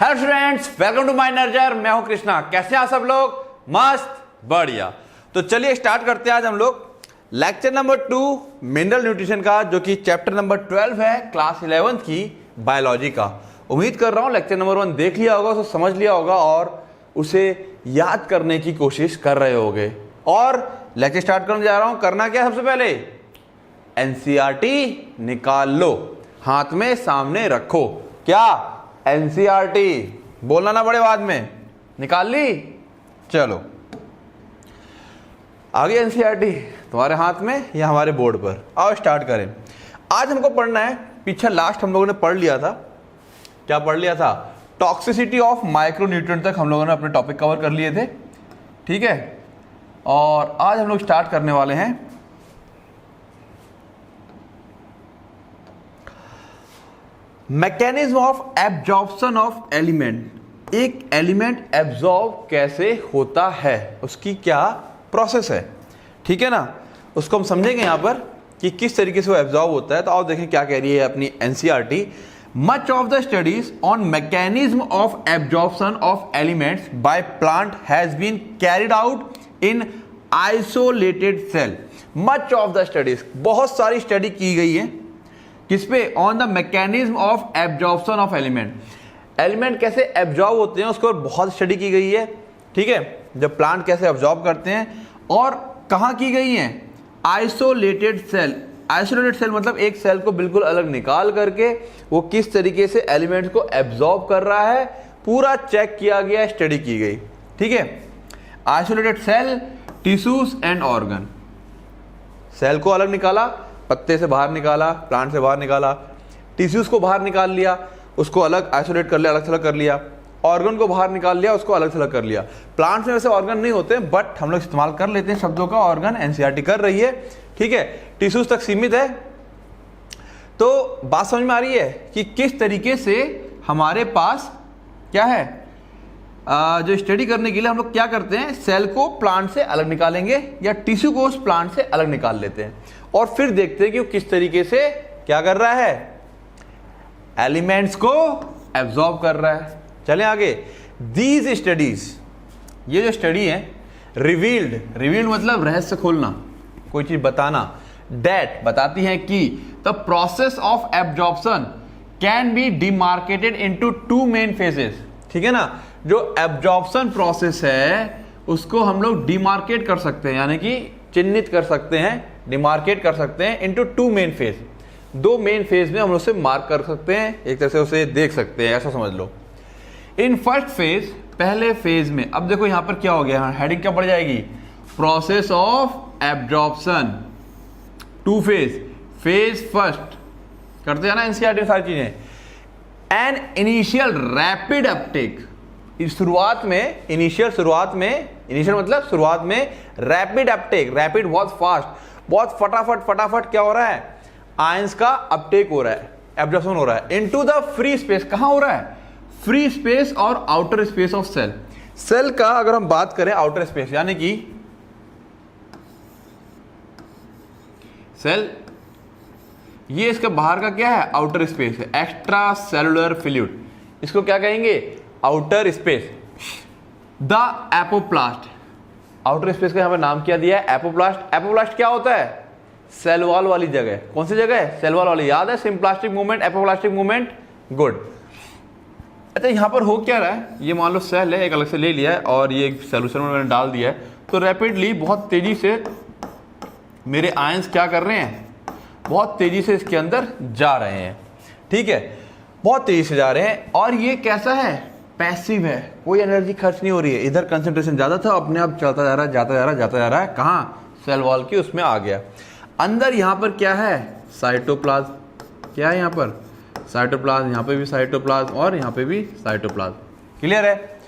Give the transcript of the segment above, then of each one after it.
Hello students, welcome to my नर्जर। मैं हूं कृष्णा। कैसे हैं आप सब लोग? मस्त, बढ़िया। तो चलिए स्टार्ट करते हैं आज हम लोग लेक्चर नंबर 2 मिनरल न्यूट्रिशन का, जो कि चैप्टर नंबर 12 है क्लास 11th की बायोलॉजी का। उम्मीद कर रहा हूं लेक्चर नंबर 1 देख लिया होगा, उसे समझ लिया होगा और उसे याद करने की कोशिश कर रहे होगे। और लेक्चर स्टार्ट करने जा रहा हूं। करना क्या? सबसे पहले एनसीईआरटी निकाल लो, हाथ में सामने रखो। क्या? एनसीईआरटी बोलना ना बड़े बाद में। निकाल ली? चलो आगे एनसीईआरटी तुम्हारे हाथ में या हमारे बोर्ड पर। आओ स्टार्ट करें। आज हमको पढ़ना है, पीछे लास्ट हम लोगों ने पढ़ लिया था। क्या पढ़ लिया था? टॉक्सिसिटी ऑफ माइक्रोन्यूट्रिएंट तक हम लोगों ने अपने टॉपिक कवर कर लिए थे। ठीक है, और आज हम लोग स्टार्ट करने वाले हैं mechanism of absorption of element. एक एलिमेंट एब्जॉर्ब कैसे होता है, उसकी क्या प्रोसेस है। ठीक है ना, उसको हम समझेंगे यहां पर कि किस तरीके से वो एब्जॉर्ब होता है। तो आओ देखें क्या कह रही है अपनी NCERT. Much of the studies on mechanism of absorption of elements by plant has been carried out in isolated cell. Much of the studies, बहुत सारी स्टडी की गई है किस पे? On the mechanism of absorption of element. Element कैसे absorb होते हैं उसके ऊपर बहुत स्टडी की गई है। ठीक है, जब प्लांट कैसे एब्जॉर्ब करते हैं और कहां की गई है? Isolated cell. आइसोलेटेड सेल मतलब एक सेल को बिल्कुल अलग निकाल करके वो किस तरीके से एलिमेंट्स को एब्जॉर्ब कर रहा है, पूरा चेक किया गया, स्टडी की गई। ठीक है, isolated cell, tissues and organ. Cell को अलग निकाला, पत्ते से बाहर निकाला, प्लांट से बाहर निकाला, टिश्यूज को बाहर निकाल लिया, उसको अलग आइसोलेट कर लिया, अलग थलग कर लिया। ऑर्गन को बाहर निकाल लिया, उसको अलग थलग कर लिया। प्लांट्स में वैसे ऑर्गन नहीं होते, बट हम लोग इस्तेमाल कर लेते हैं शब्दों का। ऑर्गन एनसीईआरटी कर रही है। ठीक है, टिश्यूज तक सीमित है। तो बात समझ में आ रही है कि किस तरीके से हमारे पास क्या है, जो स्टडी करने के लिए हम लोग क्या करते हैं, सेल को प्लांट से अलग निकालेंगे या टिश्यू को उस प्लांट से अलग निकाल लेते हैं और फिर देखते हैं कि वो किस तरीके से क्या कर रहा है, एलिमेंट्स को एब्जॉर्ब कर रहा है। चलें आगे। दीज स्टडीज, ये जो स्टडी है, रिवील्ड मतलब रहस्य खोलना, कोई चीज बताना। दैट बताती है कि the process of absorption can be demarcated into 2 main phases. ठीक है ना, जो एब्जॉर्प्शन प्रोसेस है उसको हम लोग डिमार्केट कर सकते हैं, यानी कि चिन्हित कर सकते हैं, डिमार्केट कर सकते हैं into 2 main phase. 2 main phase में हम उसे मार्क कर सकते हैं, एक तरह से उसे देख सकते हैं, ऐसा समझ लो। इन फर्स्ट फेज, पहले फेज में, अब देखो यहां पर क्या हो गया, हेडिंग क्या पड़ जाएगी? Process of absorption. 2 phase, phase first करते हैं ना एनसीईआरटी सारी चीजें। An initial rapid Uptake. शुरुआत में, इनिशियल मतलब शुरुआत में, रैपिड अपटेक, रैपिड बहुत फास्ट, बहुत फटाफट क्या हो रहा है, आयंस का अपटेक हो रहा है, एब्जॉर्प्शन हो रहा है इनटू द फ्री स्पेस। कहां हो रहा है? फ्री स्पेस और outer space of cell. Cell का अगर हम बात करें आउटर स्पेस, यानी कि सेल, ये इसका बाहर का क्या है? आउटर स्पेस है, एक्स्ट्रा सेलुलर फ्लूइड, इसको क्या कहेंगे? Outer space. The apoplast, outer space का यहां पर नाम क्या दिया है? एपोप्लास्ट। एपोप्लास्ट क्या होता है? सेल वॉल वाली जगह। कौन सी जगह है? सेल वॉल वाली। याद है symplastic movement, apoplastic movement? Good. अच्छा, यहां पर हो क्या रहा है, ये मान लो सेल है, एक अलग से ले लिया है और ये सोल्यूशन में मैंने डाल दिया है, तो रैपिडली बहुत तेजी से मेरे आयंस क्या कर रहे हैं? बहुत तेजी से इसके अंदर जा रहे हैं। ठीक है, बहुत तेजी से जा रहे हैं। और ये कैसा है? पैसिव है, कोई एनर्जी खर्च नहीं हो रही है। इधर कंसंट्रेशन ज्यादा था, अपने आप चलता जा रहा है, कहां? सेल वॉल की उसमें आ गया। अंदर यहां पर क्या है? साइटोप्लाज्म। क्या है यहां पर? साइटोप्लाज्म। यहां पे भी साइटोप्लाज्म और यहां पे भी साइटोप्लाज्म। क्लियर है?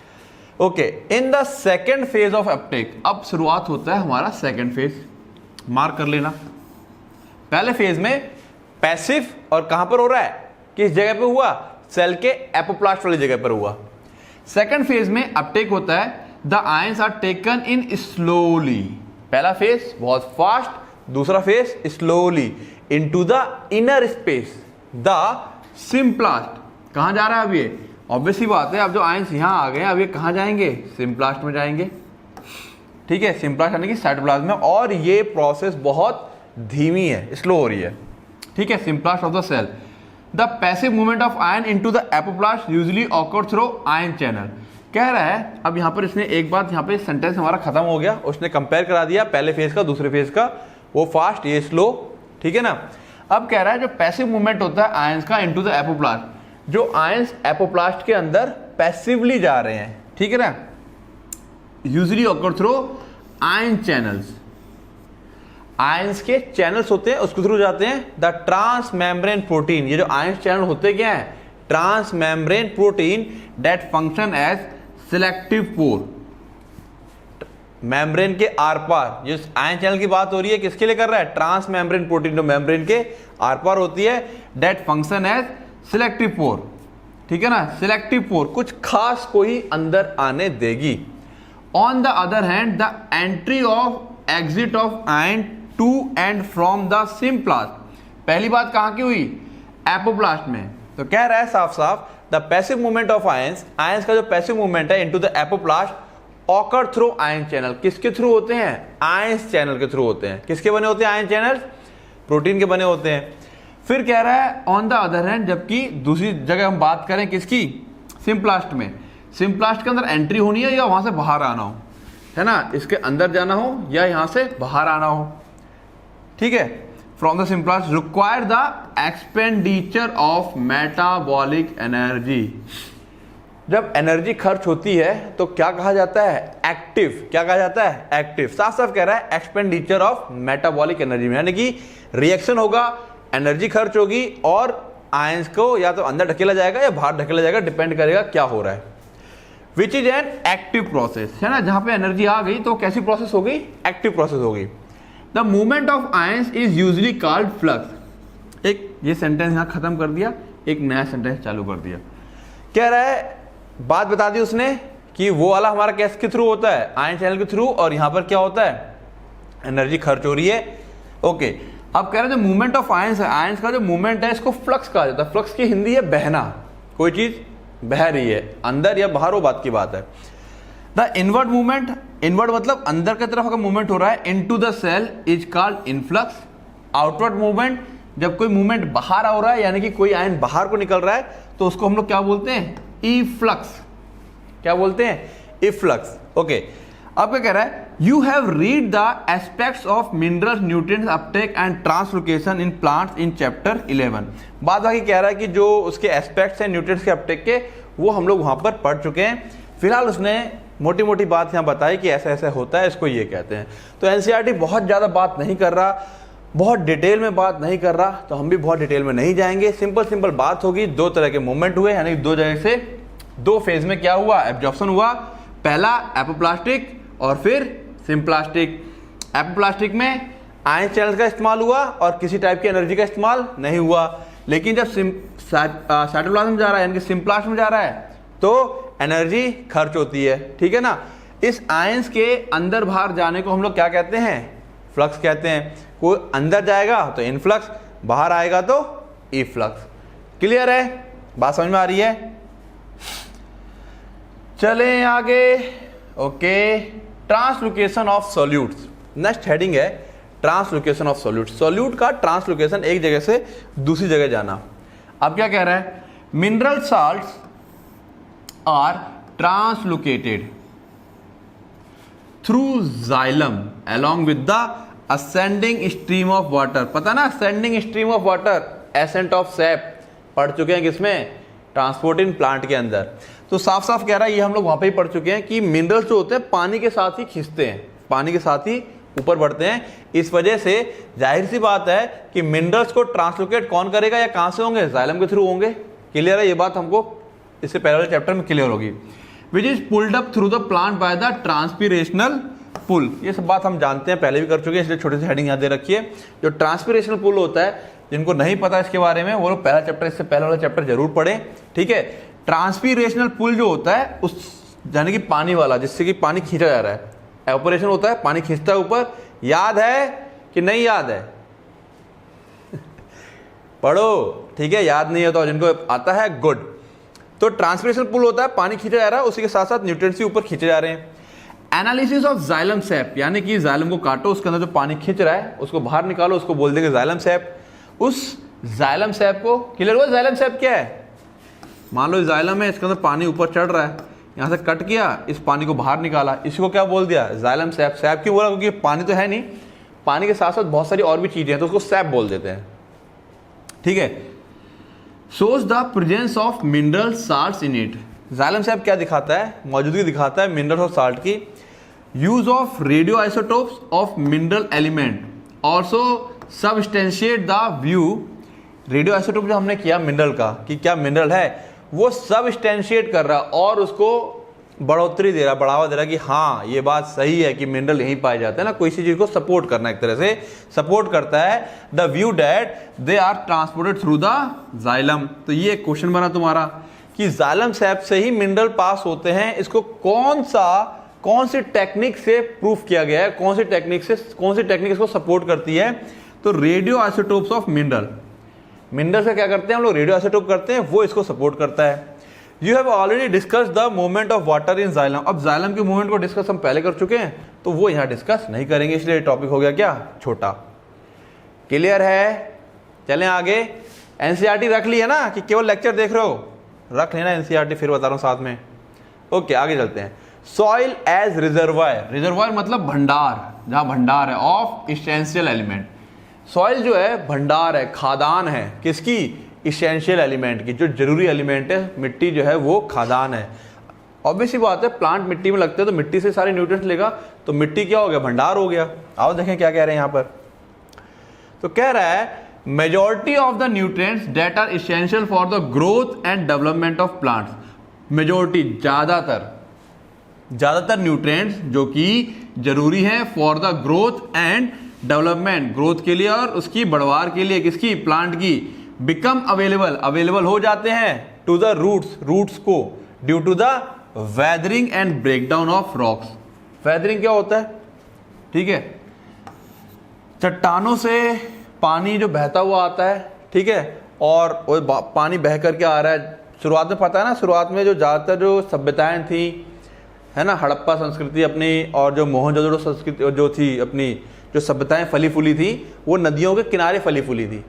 Okay. In the second phase of Uptake, अब शुरुआत होता है हमारा सेकेंड फेज। मार्क कर लेना। पहले फेज में पैसिव, और कहां पर हो रहा है, किस जगह पे हुआ? सेल के एपोप्लास्ट वाली जगह पर हुआ। सेकेंड फेज में अपटेक होता है, the ions are taken in slowly. पहला फेज बहुत फास्ट, दूसरा phase slowly into the inner space, the symplast. कहां जा रहा है अब ये? ऑब्वियस ही बात है, अब जो आयंस यहाँ आ गए अब ये कहाँ जाएंगे, सिम्प्लास्ट में जाएंगे। ठीक है, सिम्प्लास्ट यानी कि साइटोप्लाज्म में, और ये प्रोसेस बहुत धीमी है, स्लो हो रही है। ठीक है, symplast of the cell. The passive movement of ion into the apoplast usually occur through ion channel. कह रहा है, अब यहाँ पर इसने एक बात, यहाँ पे सेंटेंस हमारा खत्म हो गया, उसने कंपेयर करा दिया पहले फेज का दूसरे फेज का, वो फास्ट ये स्लो। ठीक है ना। अब कह रहा है जो पैसिव मूवमेंट होता है आयंस का इनटू द एपोप्लास्ट, जो आयंस एपोप्लास्ट के अंदर पैसिवली जा रहे हैं, ठीक है ना, usually occur through ion channels. Ions के चैनल्स होते हैं उसके थ्रू जाते हैं। द ट्रांस मेम्ब्रेन प्रोटीन, ये जो आयंस चैनल होते क्या है, trans membrane protein that function as selective pore. Membrane के आर पार जिस आयन चैनल की बात हो रही है, किसके लिए कर रहा है, ट्रांस मेम्ब्रेन प्रोटीन जो मेम्ब्रेन के आर पार होती है, दैट फंक्शन एज सिलेक्टिव पोर। ठीक है ना, सिलेक्टिव पोर कुछ खास को ही अंदर आने देगी। On the other hand the entry of exit of ion to and from the symplast, पहली बात कहां की हुई, एपोप्लास्ट में। तो कह रहा है साफ साफ the passive movement of ions, ions का जो पैसिव मूवमेंट है into the apoplast occur through ion channel. किसके थ्रू होते हैं, आयंस चैनल के थ्रू होते हैं। किसके बने होते हैं आयन चैनल, प्रोटीन के बने होते हैं। फिर कह रहा है ऑन द अदर हैंड, जबकि दूसरी जगह हम बात करें किसकी, सिम्प्लास्ट में, सिम्प्लास्ट के अंदर एंट्री होनी है या वहां से बाहर आना हो, है ना, इसके अंदर जाना हो या यहां से बाहर आना हो। ठीक है, from the symplast require the expenditure of metabolic energy. जब एनर्जी खर्च होती है तो क्या कहा जाता है, एक्टिव। क्या कहा जाता है, एक्टिव। साफ साफ कह रहा है एक्सपेंडिचर ऑफ मेटाबॉलिक एनर्जी में, यानी कि रिएक्शन होगा, एनर्जी खर्च होगी और आयंस को या तो अंदर ढकेला जाएगा या बाहर ढकेला जाएगा, डिपेंड करेगा क्या हो रहा है। Which is an active process, है ना, जहां पे एनर्जी आ गई तो कैसी प्रोसेस होगी, एक्टिव प्रोसेस होगी। The movement of ions is usually called flux. एक ये सेंटेंस यहां खत्म कर दिया, एक नया सेंटेंस चालू कर दिया। कह रहा है, बात बता दी उसने कि वो वाला हमारा कैस के थ्रू होता है, आयन चैनल के थ्रू, और यहां पर क्या होता है, एनर्जी खर्च हो रही है। ओके, अब कह रहे हैं जो मूवमेंट ऑफ आयंस है, आयंस का जो मूवमेंट है इसको फ्लक्स कहा जाता है। फ्लक्स की हिंदी है बहना, कोई चीज बह रही है अंदर या बाहर, वो बात की बात है। द इनवर्ड मूवमेंट, इनवर्ड मतलब अंदर की तरफ अगर मूवमेंट हो रहा है, into the cell is called influx. Outward movement, जब कोई मूवमेंट बाहर हो रहा है यानी कि कोई आयन बाहर को निकल रहा है तो उसको हम लोग क्या बोलते हैं, इफ्लक्स। क्या बोलते हैं, इफ्लक्स। ओके, अब क्या कह रहा है, you have read the aspects of minerals nutrients Uptake and translocation in plants in chapter 11। बाद बाकी कह रहा है कि जो उसके एस्पेक्ट्स हैं न्यूट्रिएंट्स के अपटेक के, वो हम लोग वहां पर पढ़ चुके हैं। फिलहाल उसने मोटी मोटी बात यहाँ बताई कि ऐसा ऐसा होता है, इसको ये कहते हैं। तो एनसीईआरटी बहुत ज़्यादा बात नहीं कर रहा, बहुत डिटेल में बात नहीं कर रहा, तो हम भी बहुत डिटेल में नहीं जाएंगे। सिंपल सिंपल बात होगी, दो तरह के मूवमेंट हुए, यानी दो जगह से दो फेज में क्या हुआ, एब्जॉर्प्शन हुआ। पहला एपोप्लास्टिक और फिर सिम्प्लास्टिक। एपोप्लास्टिक में आयन चैनल का इस्तेमाल हुआ और किसी टाइप की एनर्जी का इस्तेमाल नहीं हुआ। लेकिन जब साइटोप्लाज्म में जा रहा है यानी कि सिम्प्लास्ट में जा रहा है तो एनर्जी खर्च होती है। ठीक है ना, इस आयंस के अंदर बाहर जाने को हम लोग क्या कहते हैं, फ्लक्स कहते हैं। कोई अंदर जाएगा तो इनफ्लक्स, बाहर आएगा तो इफ्लक्स। क्लियर है, बात समझ में आ रही है। चलें आगे। Okay, translocation of solutes, next heading है ट्रांसलोकेशन ऑफ सॉल्यूट। सॉल्यूट का ट्रांसलोकेशन, एक जगह से दूसरी जगह जाना। अब क्या कह रहा है, mineral salts are translocated through xylem along with the ascending stream of water। पता ना, ascending stream of water, ascent of sap पढ़ चुके हैं किसमें, ट्रांसपोर्ट इन प्लांट के अंदर। तो साफ साफ कह रहा है, ये हम लोग वहां पे ही पढ़ चुके हैं कि मिनरल्स जो होते हैं पानी के साथ ही खिंचते हैं, पानी के साथ ही ऊपर बढ़ते हैं। इस वजह से जाहिर सी बात है कि मिनरल्स को ट्रांसलोकेट कौन करेगा या कहां से होंगे, जाइलम के थ्रू होंगे। क्लियर है, ये बात हमको इससे पहले वाले चैप्टर में क्लियर होगी। Which is pulled up through the plant by the transpirational pull. ये सब बात हम जानते हैं, पहले भी कर चुके हैं, इसलिए छोटी सी हेडिंग याद दे रखिए। जो ट्रांसपिरेशनल पुल होता है, जिनको नहीं पता इसके बारे में वो लोग पहला चैप्टर, इससे पहले वाला चैप्टर जरूर पढ़ें। ठीक है, ट्रांसपिरेशनल पुल जो होता है उस यानी कि पानी वाला, जिससे कि पानी खींचा जा रहा है, एवापोरेशन होता है, पानी खींचता है ऊपर। याद है कि नहीं याद है पढ़ो, ठीक है, याद नहीं है तो जिनको आता है गुड। तो ट्रांसपिरेशन पुल होता है, पानी खींचा जा रहा है, उसी के साथ साथ न्यूट्रिएंट्स भी ऊपर खींचे जा रहे हैं। एनालिसिस ऑफ जाइलम सैप, यानी कि जाइलम को काटो, उसके अंदर जो पानी खींच रहा है उसको बाहर निकालो, उसको बोल देंगे जाइलम सैप। उस जाइलम सैप को, क्लियर हुआ जाइलम सैप क्या है? मान लो जाइलम है, इसके अंदर पानी ऊपर चढ़ रहा है, यहाँ से कट किया, इस पानी को बाहर निकाला, इसको क्या बोल दिया? Xylem SAP. सैप क्यों बोला? क्योंकि पानी तो है नहीं, पानी के साथ साथ बहुत सारी और भी चीजें हैं, तो उसको सैप बोल देते हैं। ठीक है। Shows the presence of mineral salts in it. Xylem SAP क्या दिखाता है? मौजूदगी दिखाता है मिनरल और साल्ट की। Use of radio isotopes of mineral element also substantiate the view. Radio isotope जो हमने किया मिनरल का, कि क्या मिनरल है, वो सबस्टेंशिएट कर रहा और उसको बढ़ोतरी दे रहा, बढ़ावा दे रहा कि हाँ ये बात सही है कि मिनरल यहीं पाए जाते हैं ना, कोई सी चीज को सपोर्ट करना, एक तरह से सपोर्ट करता है। The view that they are transported through the xylem. तो ये एक क्वेश्चन बना तुम्हारा कि जाइलम सैप से ही मिनरल पास होते हैं। इसको कौन सी टेक्निक से प्रूफ किया गया है, कौन सी टेक्निक इसको सपोर्ट करती है? तो radio isotopes of mineral. Mineral से क्या करते हैं हम लोग? रेडियो आइसोटोप करते हैं, वो इसको सपोर्ट करता है। You have already discuss the movement of water in xylem. अब जाइलम के मूवमेंट को डिस्कस हम पहले कर चुके हैं, तो वो यहाँ डिस्कस नहीं करेंगे, इसलिए टॉपिक हो गया क्या? छोटा। क्लियर है? चलें आगे। एनसीईआरटी रख ली है ना, कि केवल लेक्चर देख रहे हो? रख लेना एनसीईआरटी, फिर बता रहा हूँ साथ में। ओके, आगे चलते हैं। Soil as reservoir. रिजर्वायर मतलब भंडार, जहां भंडार है ऑफ इसेंशियल एलिमेंट। सॉइल जो है भंडार है, खादान है, किसकी? इसेंशियल एलिमेंट की, जो जरूरी एलिमेंट है। मिट्टी जो है वो खादान है। ऑब्वियसली बात है, प्लांट मिट्टी में लगते हैं तो मिट्टी से सारे न्यूट्रिएंट्स लेगा, तो मिट्टी क्या हो गया? भंडार हो गया। आओ देखें क्या कह रहे हैं यहाँ पर। तो कह रहा है majority of the nutrients that are essential for the growth and development of plants. Majority, ज्यादातर न्यूट्रिएंट्स जो कि जरूरी है for the growth and development, growth के लिए और उसकी बढ़वार के लिए, किसकी? प्लांट की। बिकम अवेलेबल हो जाते हैं टू द रूट्स को, due to the weathering and breakdown of rocks. Weathering क्या होता है? ठीक है, चट्टानों से पानी जो बहता हुआ आता है, ठीक है, और पानी बह करके आ रहा है। शुरुआत में पता है ना, शुरुआत में जो ज्यादातर जो सभ्यताएं थी, है ना, हड़प्पा संस्कृति अपनी, और जो मोहनजोदड़ो संस्कृति जो थी अपनी, जो सभ्यताएं फली फूली थी, वो नदियों के किनारे फली फूली थी।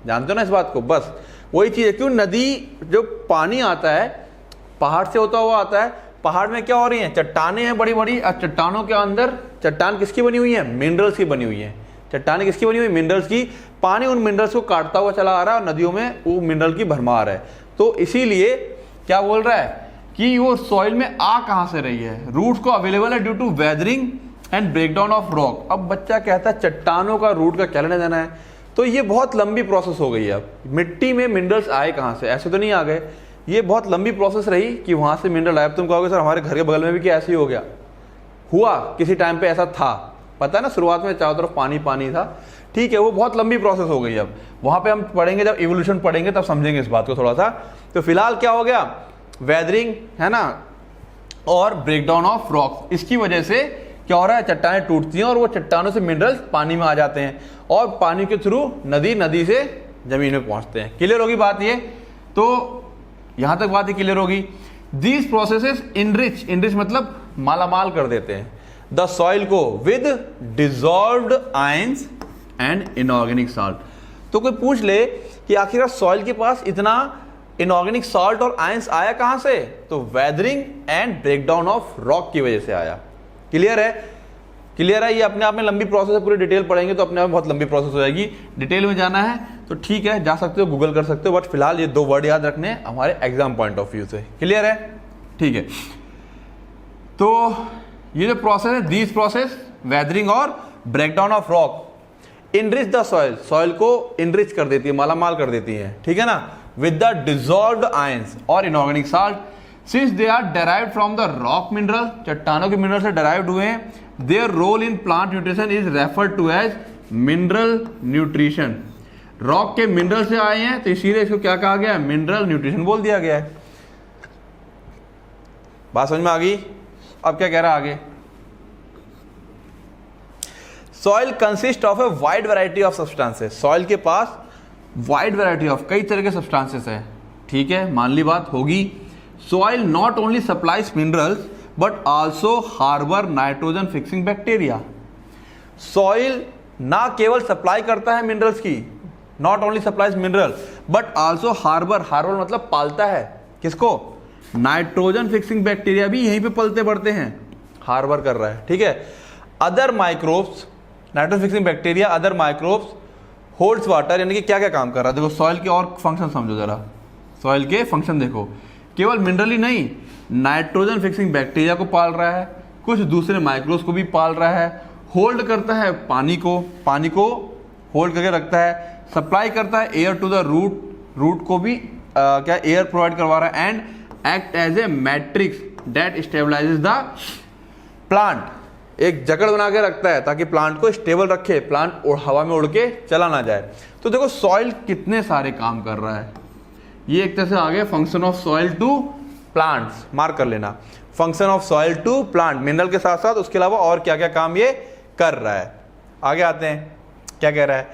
जानते हो ना इस बात को? बस वही चीज है। क्यों? नदी जो पानी आता है पहाड़ से होता हुआ आता है, पहाड़ में क्या हो रही है? चट्टानें हैं बड़ी बड़ी, और चट्टानों के अंदर, चट्टान किसकी बनी हुई है? मिनरल्स की बनी हुई है। चट्टानें किसकी बनी हुई? मिनरल्स की। पानी उन मिनरल्स को काटता हुआ चला आ रहा है और नदियों में वो मिनरल की भरमार है। तो इसीलिए क्या बोल रहा है कि वो सॉइल में आ कहां से रही है? रूट्स को अवेलेबल है due to weathering and breakdown of rock. अब बच्चा कहता है चट्टानों का रूट का क्या लेना देना है? तो ये बहुत लंबी प्रोसेस हो गई है। अब मिट्टी में मिनरल्स आए कहां से? ऐसे तो नहीं आ गए, ये बहुत लंबी प्रोसेस रही कि वहां से मिनरल आए। तुम कहोगे सर हमारे घर के बगल में भी क्या ऐसे ही हो गया? हुआ, किसी टाइम पे ऐसा था, पता है ना, शुरुआत में चारों तरफ पानी पानी था। ठीक है, वो बहुत लंबी प्रोसेस हो गई। अब वहां पे हम पढ़ेंगे, जब इवोल्यूशन पढ़ेंगे तब समझेंगे इस बात को थोड़ा सा। तो फिलहाल क्या हो गया? वेदरिंग, है ना, और ब्रेकडाउन ऑफ रॉक्स, इसकी वजह से क्या हो रहा है? चट्टानें टूटती हैं और वो चट्टानों से मिनरल्स पानी में आ जाते हैं और पानी के थ्रू नदी से जमीन में पहुंचते हैं। क्लियर होगी बात ये? तो यहां तक बात ही क्लियर होगी। दीज प्रोसेसेस इनरिच मतलब मालामाल कर देते हैं द सॉइल को with dissolved ions and inorganic salt. तो कोई पूछ ले कि आखिर सॉइल के पास इतना इनऑर्गेनिक साल्ट और आयंस आया कहां से? तो weathering and breakdown of rock की वजह से आया। क्लियर है? क्लियर है? ये अपने आप में लंबी प्रोसेस है, पूरी डिटेल पढ़ेंगे तो अपने आप में बहुत लंबी प्रोसेस हो जाएगी। डिटेल में जाना है तो ठीक है, जा सकते हो, गूगल कर सकते हो, बट फिलहाल ये 2 वर्ड याद रखने हमारे एग्जाम पॉइंट ऑफ व्यू से। क्लियर है? ठीक है, तो ये जो प्रोसेस है, दीज प्रोसेस वेदरिंग और breakdown of rock enrich the soil, soil को इनरिच कर देती है, मालामाल कर देती है, ठीक है ना, विद द डिजॉल्व्ड आयंस और inorganic salt. Since they are derived from the rock mineral, चट्टानों के मिनरल से डेराइव्ड हुए हैं, their role in plant nutrition is referred to as mineral nutrition. Rock के मिनरल से आए हैं तो इसीलिए इसको क्या कहा गया है? मिनरल न्यूट्रिशन बोल दिया गया है। बात समझ में आ गई? अब क्या कह रहा है आगे? Soil consist of a wide variety of substances. Soil के पास वाइड वैरायटी ऑफ कई तरह के सब्सटेंसेस है, ठीक है, मान ली बात होगी। Soil not only supplies minerals but also harbour nitrogen fixing bacteria. Soil ना केवल सप्लाई करता है मिनरल्स की, not only supplies mineral but also harbour, harbour मतलब पालता है किसको, नाइट्रोजन फिक्सिंग बैक्टीरिया भी यहीं पे पलते बढ़ते हैं, हार्बर कर रहा है, ठीक है। Other microbes, nitrogen fixing bacteria, other microbes holds water, यानी कि क्या क्या काम कर रहा है, देखो सॉइल के और फंक्शन समझो जरा, सॉइल के फंक्शन देखो, केवल मिनरल ही नहीं, नाइट्रोजन फिक्सिंग बैक्टीरिया को पाल रहा है, कुछ दूसरे माइक्रोब्स को भी पाल रहा है, होल्ड करता है पानी को होल्ड करके रखता है, सप्लाई करता है air to the root, root को भी क्या एयर प्रोवाइड करवा रहा है, and act as a matrix that stabilizes the plant, एक जकड़ बना के रखता है ताकि प्लांट को स्टेबल रखे, प्लांट हवा में उड़ के चला ना जाए। तो देखो सॉइल कितने सारे काम कर रहा है, ये एक तरह से आ गया function of soil to plants, mark कर लेना, function of soil to plant, mineral के साथ साथ उसके अलावा और क्या क्या काम ये कर रहा है। आगे आते हैं, क्या कह रहा है,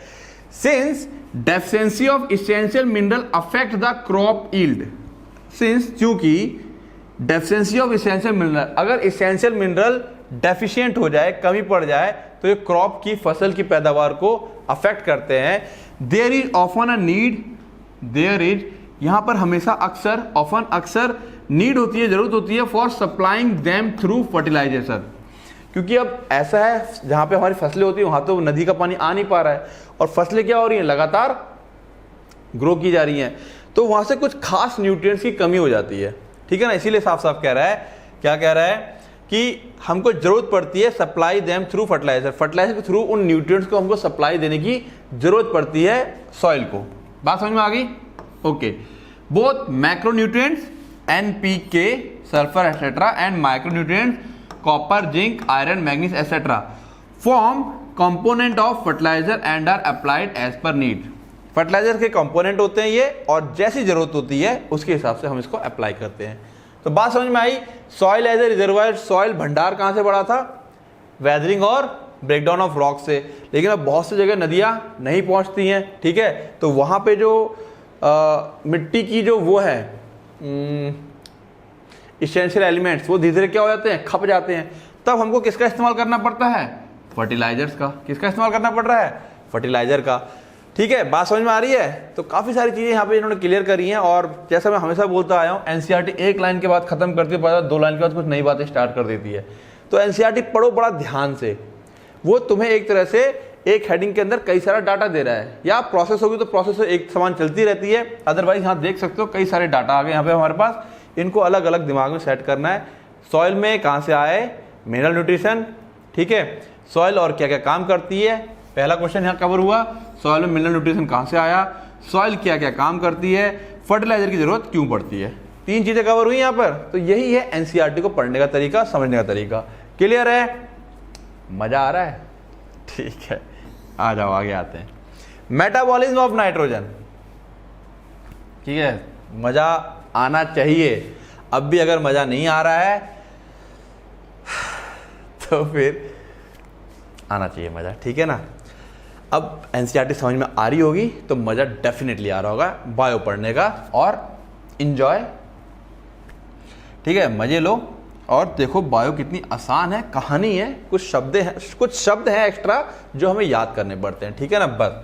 since deficiency of essential mineral affect the crop yield, since चूंकि डेफिशिएंसी ऑफ एसेंशियल मिनरल, अगर एसेंशियल मिनरल डेफिशिएंट हो जाए, कमी पड़ जाए, तो ये क्रॉप की फसल की पैदावार को अफेक्ट करते हैं। There is often a need, there is यहां पर हमेशा अक्सर, ऑफन अक्सर नीड होती है, जरूरत होती है for supplying them through fertilization, क्योंकि अब ऐसा है जहां पे हमारी फसलें होती है वहां तो नदी का पानी आ नहीं पा रहा है और फसलें क्या हो रही हैं, लगातार ग्रो की जा रही हैं, तो वहां से कुछ खास न्यूट्रिएंट्स की कमी हो जाती है, ठीक है ना। इसीलिए साफ साफ कह रहा है, क्या कह रहा है कि हमको जरूरत पड़ती है supply them through fertilizer, fertilizer के थ्रू उन न्यूट्रिएंट्स को हमको सप्लाई देने की जरूरत पड़ती है सॉइल को। बात समझ में आ गई? Okay, both macronutrients NPK, sulphur etcetera, and micronutrients copper, zinc, iron, manganese etcetera form component of fertilizer and are applied as per need. Fertilizer के कंपोनेंट होते हैं ये, और जैसी जरूरत होती है उसके हिसाब से हम इसको अप्लाई करते हैं। तो बात समझ में आई, soil as a reservoir, soil भंडार कहां से बढ़ा था, वेदरिंग और ब्रेकडाउन ऑफ रॉक से, लेकिन अब बहुत सी जगह नदियां नहीं पहुंचती हैं, ठीक है, तो वहां पे जो मिट्टी की जो वो है एसेंशियल एलिमेंट्स, वो धीरे धीरे क्या हो जाते हैं, खप जाते हैं, तब हमको किसका इस्तेमाल करना पड़ता है, फर्टिलाइजर्स का। किसका इस्तेमाल करना पड़ रहा है, फर्टिलाइजर का, ठीक है। बात समझ में आ रही है? तो काफी सारी चीजें यहाँ पे इन्होंने क्लियर करी हैं, और जैसा मैं हमेशा बोलता आया हूँ, एनसीईआरटी एक लाइन के बाद खत्म करती है, 2 लाइन के बाद कुछ नई बातें स्टार्ट कर देती है। तो एनसीईआरटी पढ़ो बड़ा ध्यान से, वो तुम्हें एक तरह से एक हेडिंग के अंदर कई सारा डाटा दे रहा है, या प्रोसेस होगी तो प्रोसेस एक समान चलती रहती है, अदरवाइज यहाँ देख सकते हो कई सारे डाटा आ गए यहाँ पे हमारे पास, इनको अलग अलग दिमाग में सेट करना है। सॉइल में कहाँ से आए, मिनरल न्यूट्रिशन, ठीक है, सॉइल और क्या क्या काम करती है, पहला क्वेश्चन यहाँ कवर हुआ, सॉइल में मिनरल न्यूट्रिशन कहाँ से आया, सॉइल क्या क्या काम करती है, फर्टिलाइजर की जरूरत क्यों पड़ती है, 3 चीजें कवर हुई यहाँ पर। तो यही है एनसीईआरटी को पढ़ने का तरीका, समझने का तरीका। क्लियर है? मजा आ रहा है? ठीक है, आ जाओ आगे आते हैं। मेटाबॉलिज्म ऑफ नाइट्रोजन, ठीक है, मजा आना चाहिए, अब भी अगर मजा नहीं आ रहा है तो फिर आना चाहिए मजा, ठीक है ना। अब एनसीईआरटी समझ में आ रही होगी तो मजा डेफिनेटली आ रहा होगा बायो पढ़ने का, और इंजॉय, ठीक है, मजे लो। और देखो बायो कितनी आसान है, कहानी है, कुछ शब्द हैं एक्स्ट्रा जो हमें याद करने पड़ते हैं, ठीक है ना। बस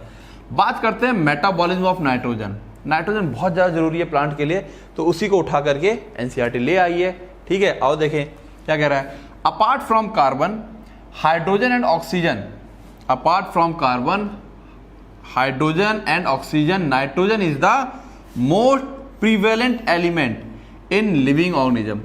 बात करते हैं मेटाबॉलिज्म ऑफ नाइट्रोजन। नाइट्रोजन बहुत ज़्यादा जरूरी है प्लांट के लिए, तो उसी को उठा करके एनसीईआरटी ले आई है, ठीक है। आओ देखें क्या कह रहा है, apart from carbon, hydrogen and oxygen, apart from carbon, hydrogen and oxygen, nitrogen is the most prevalent element in living organism.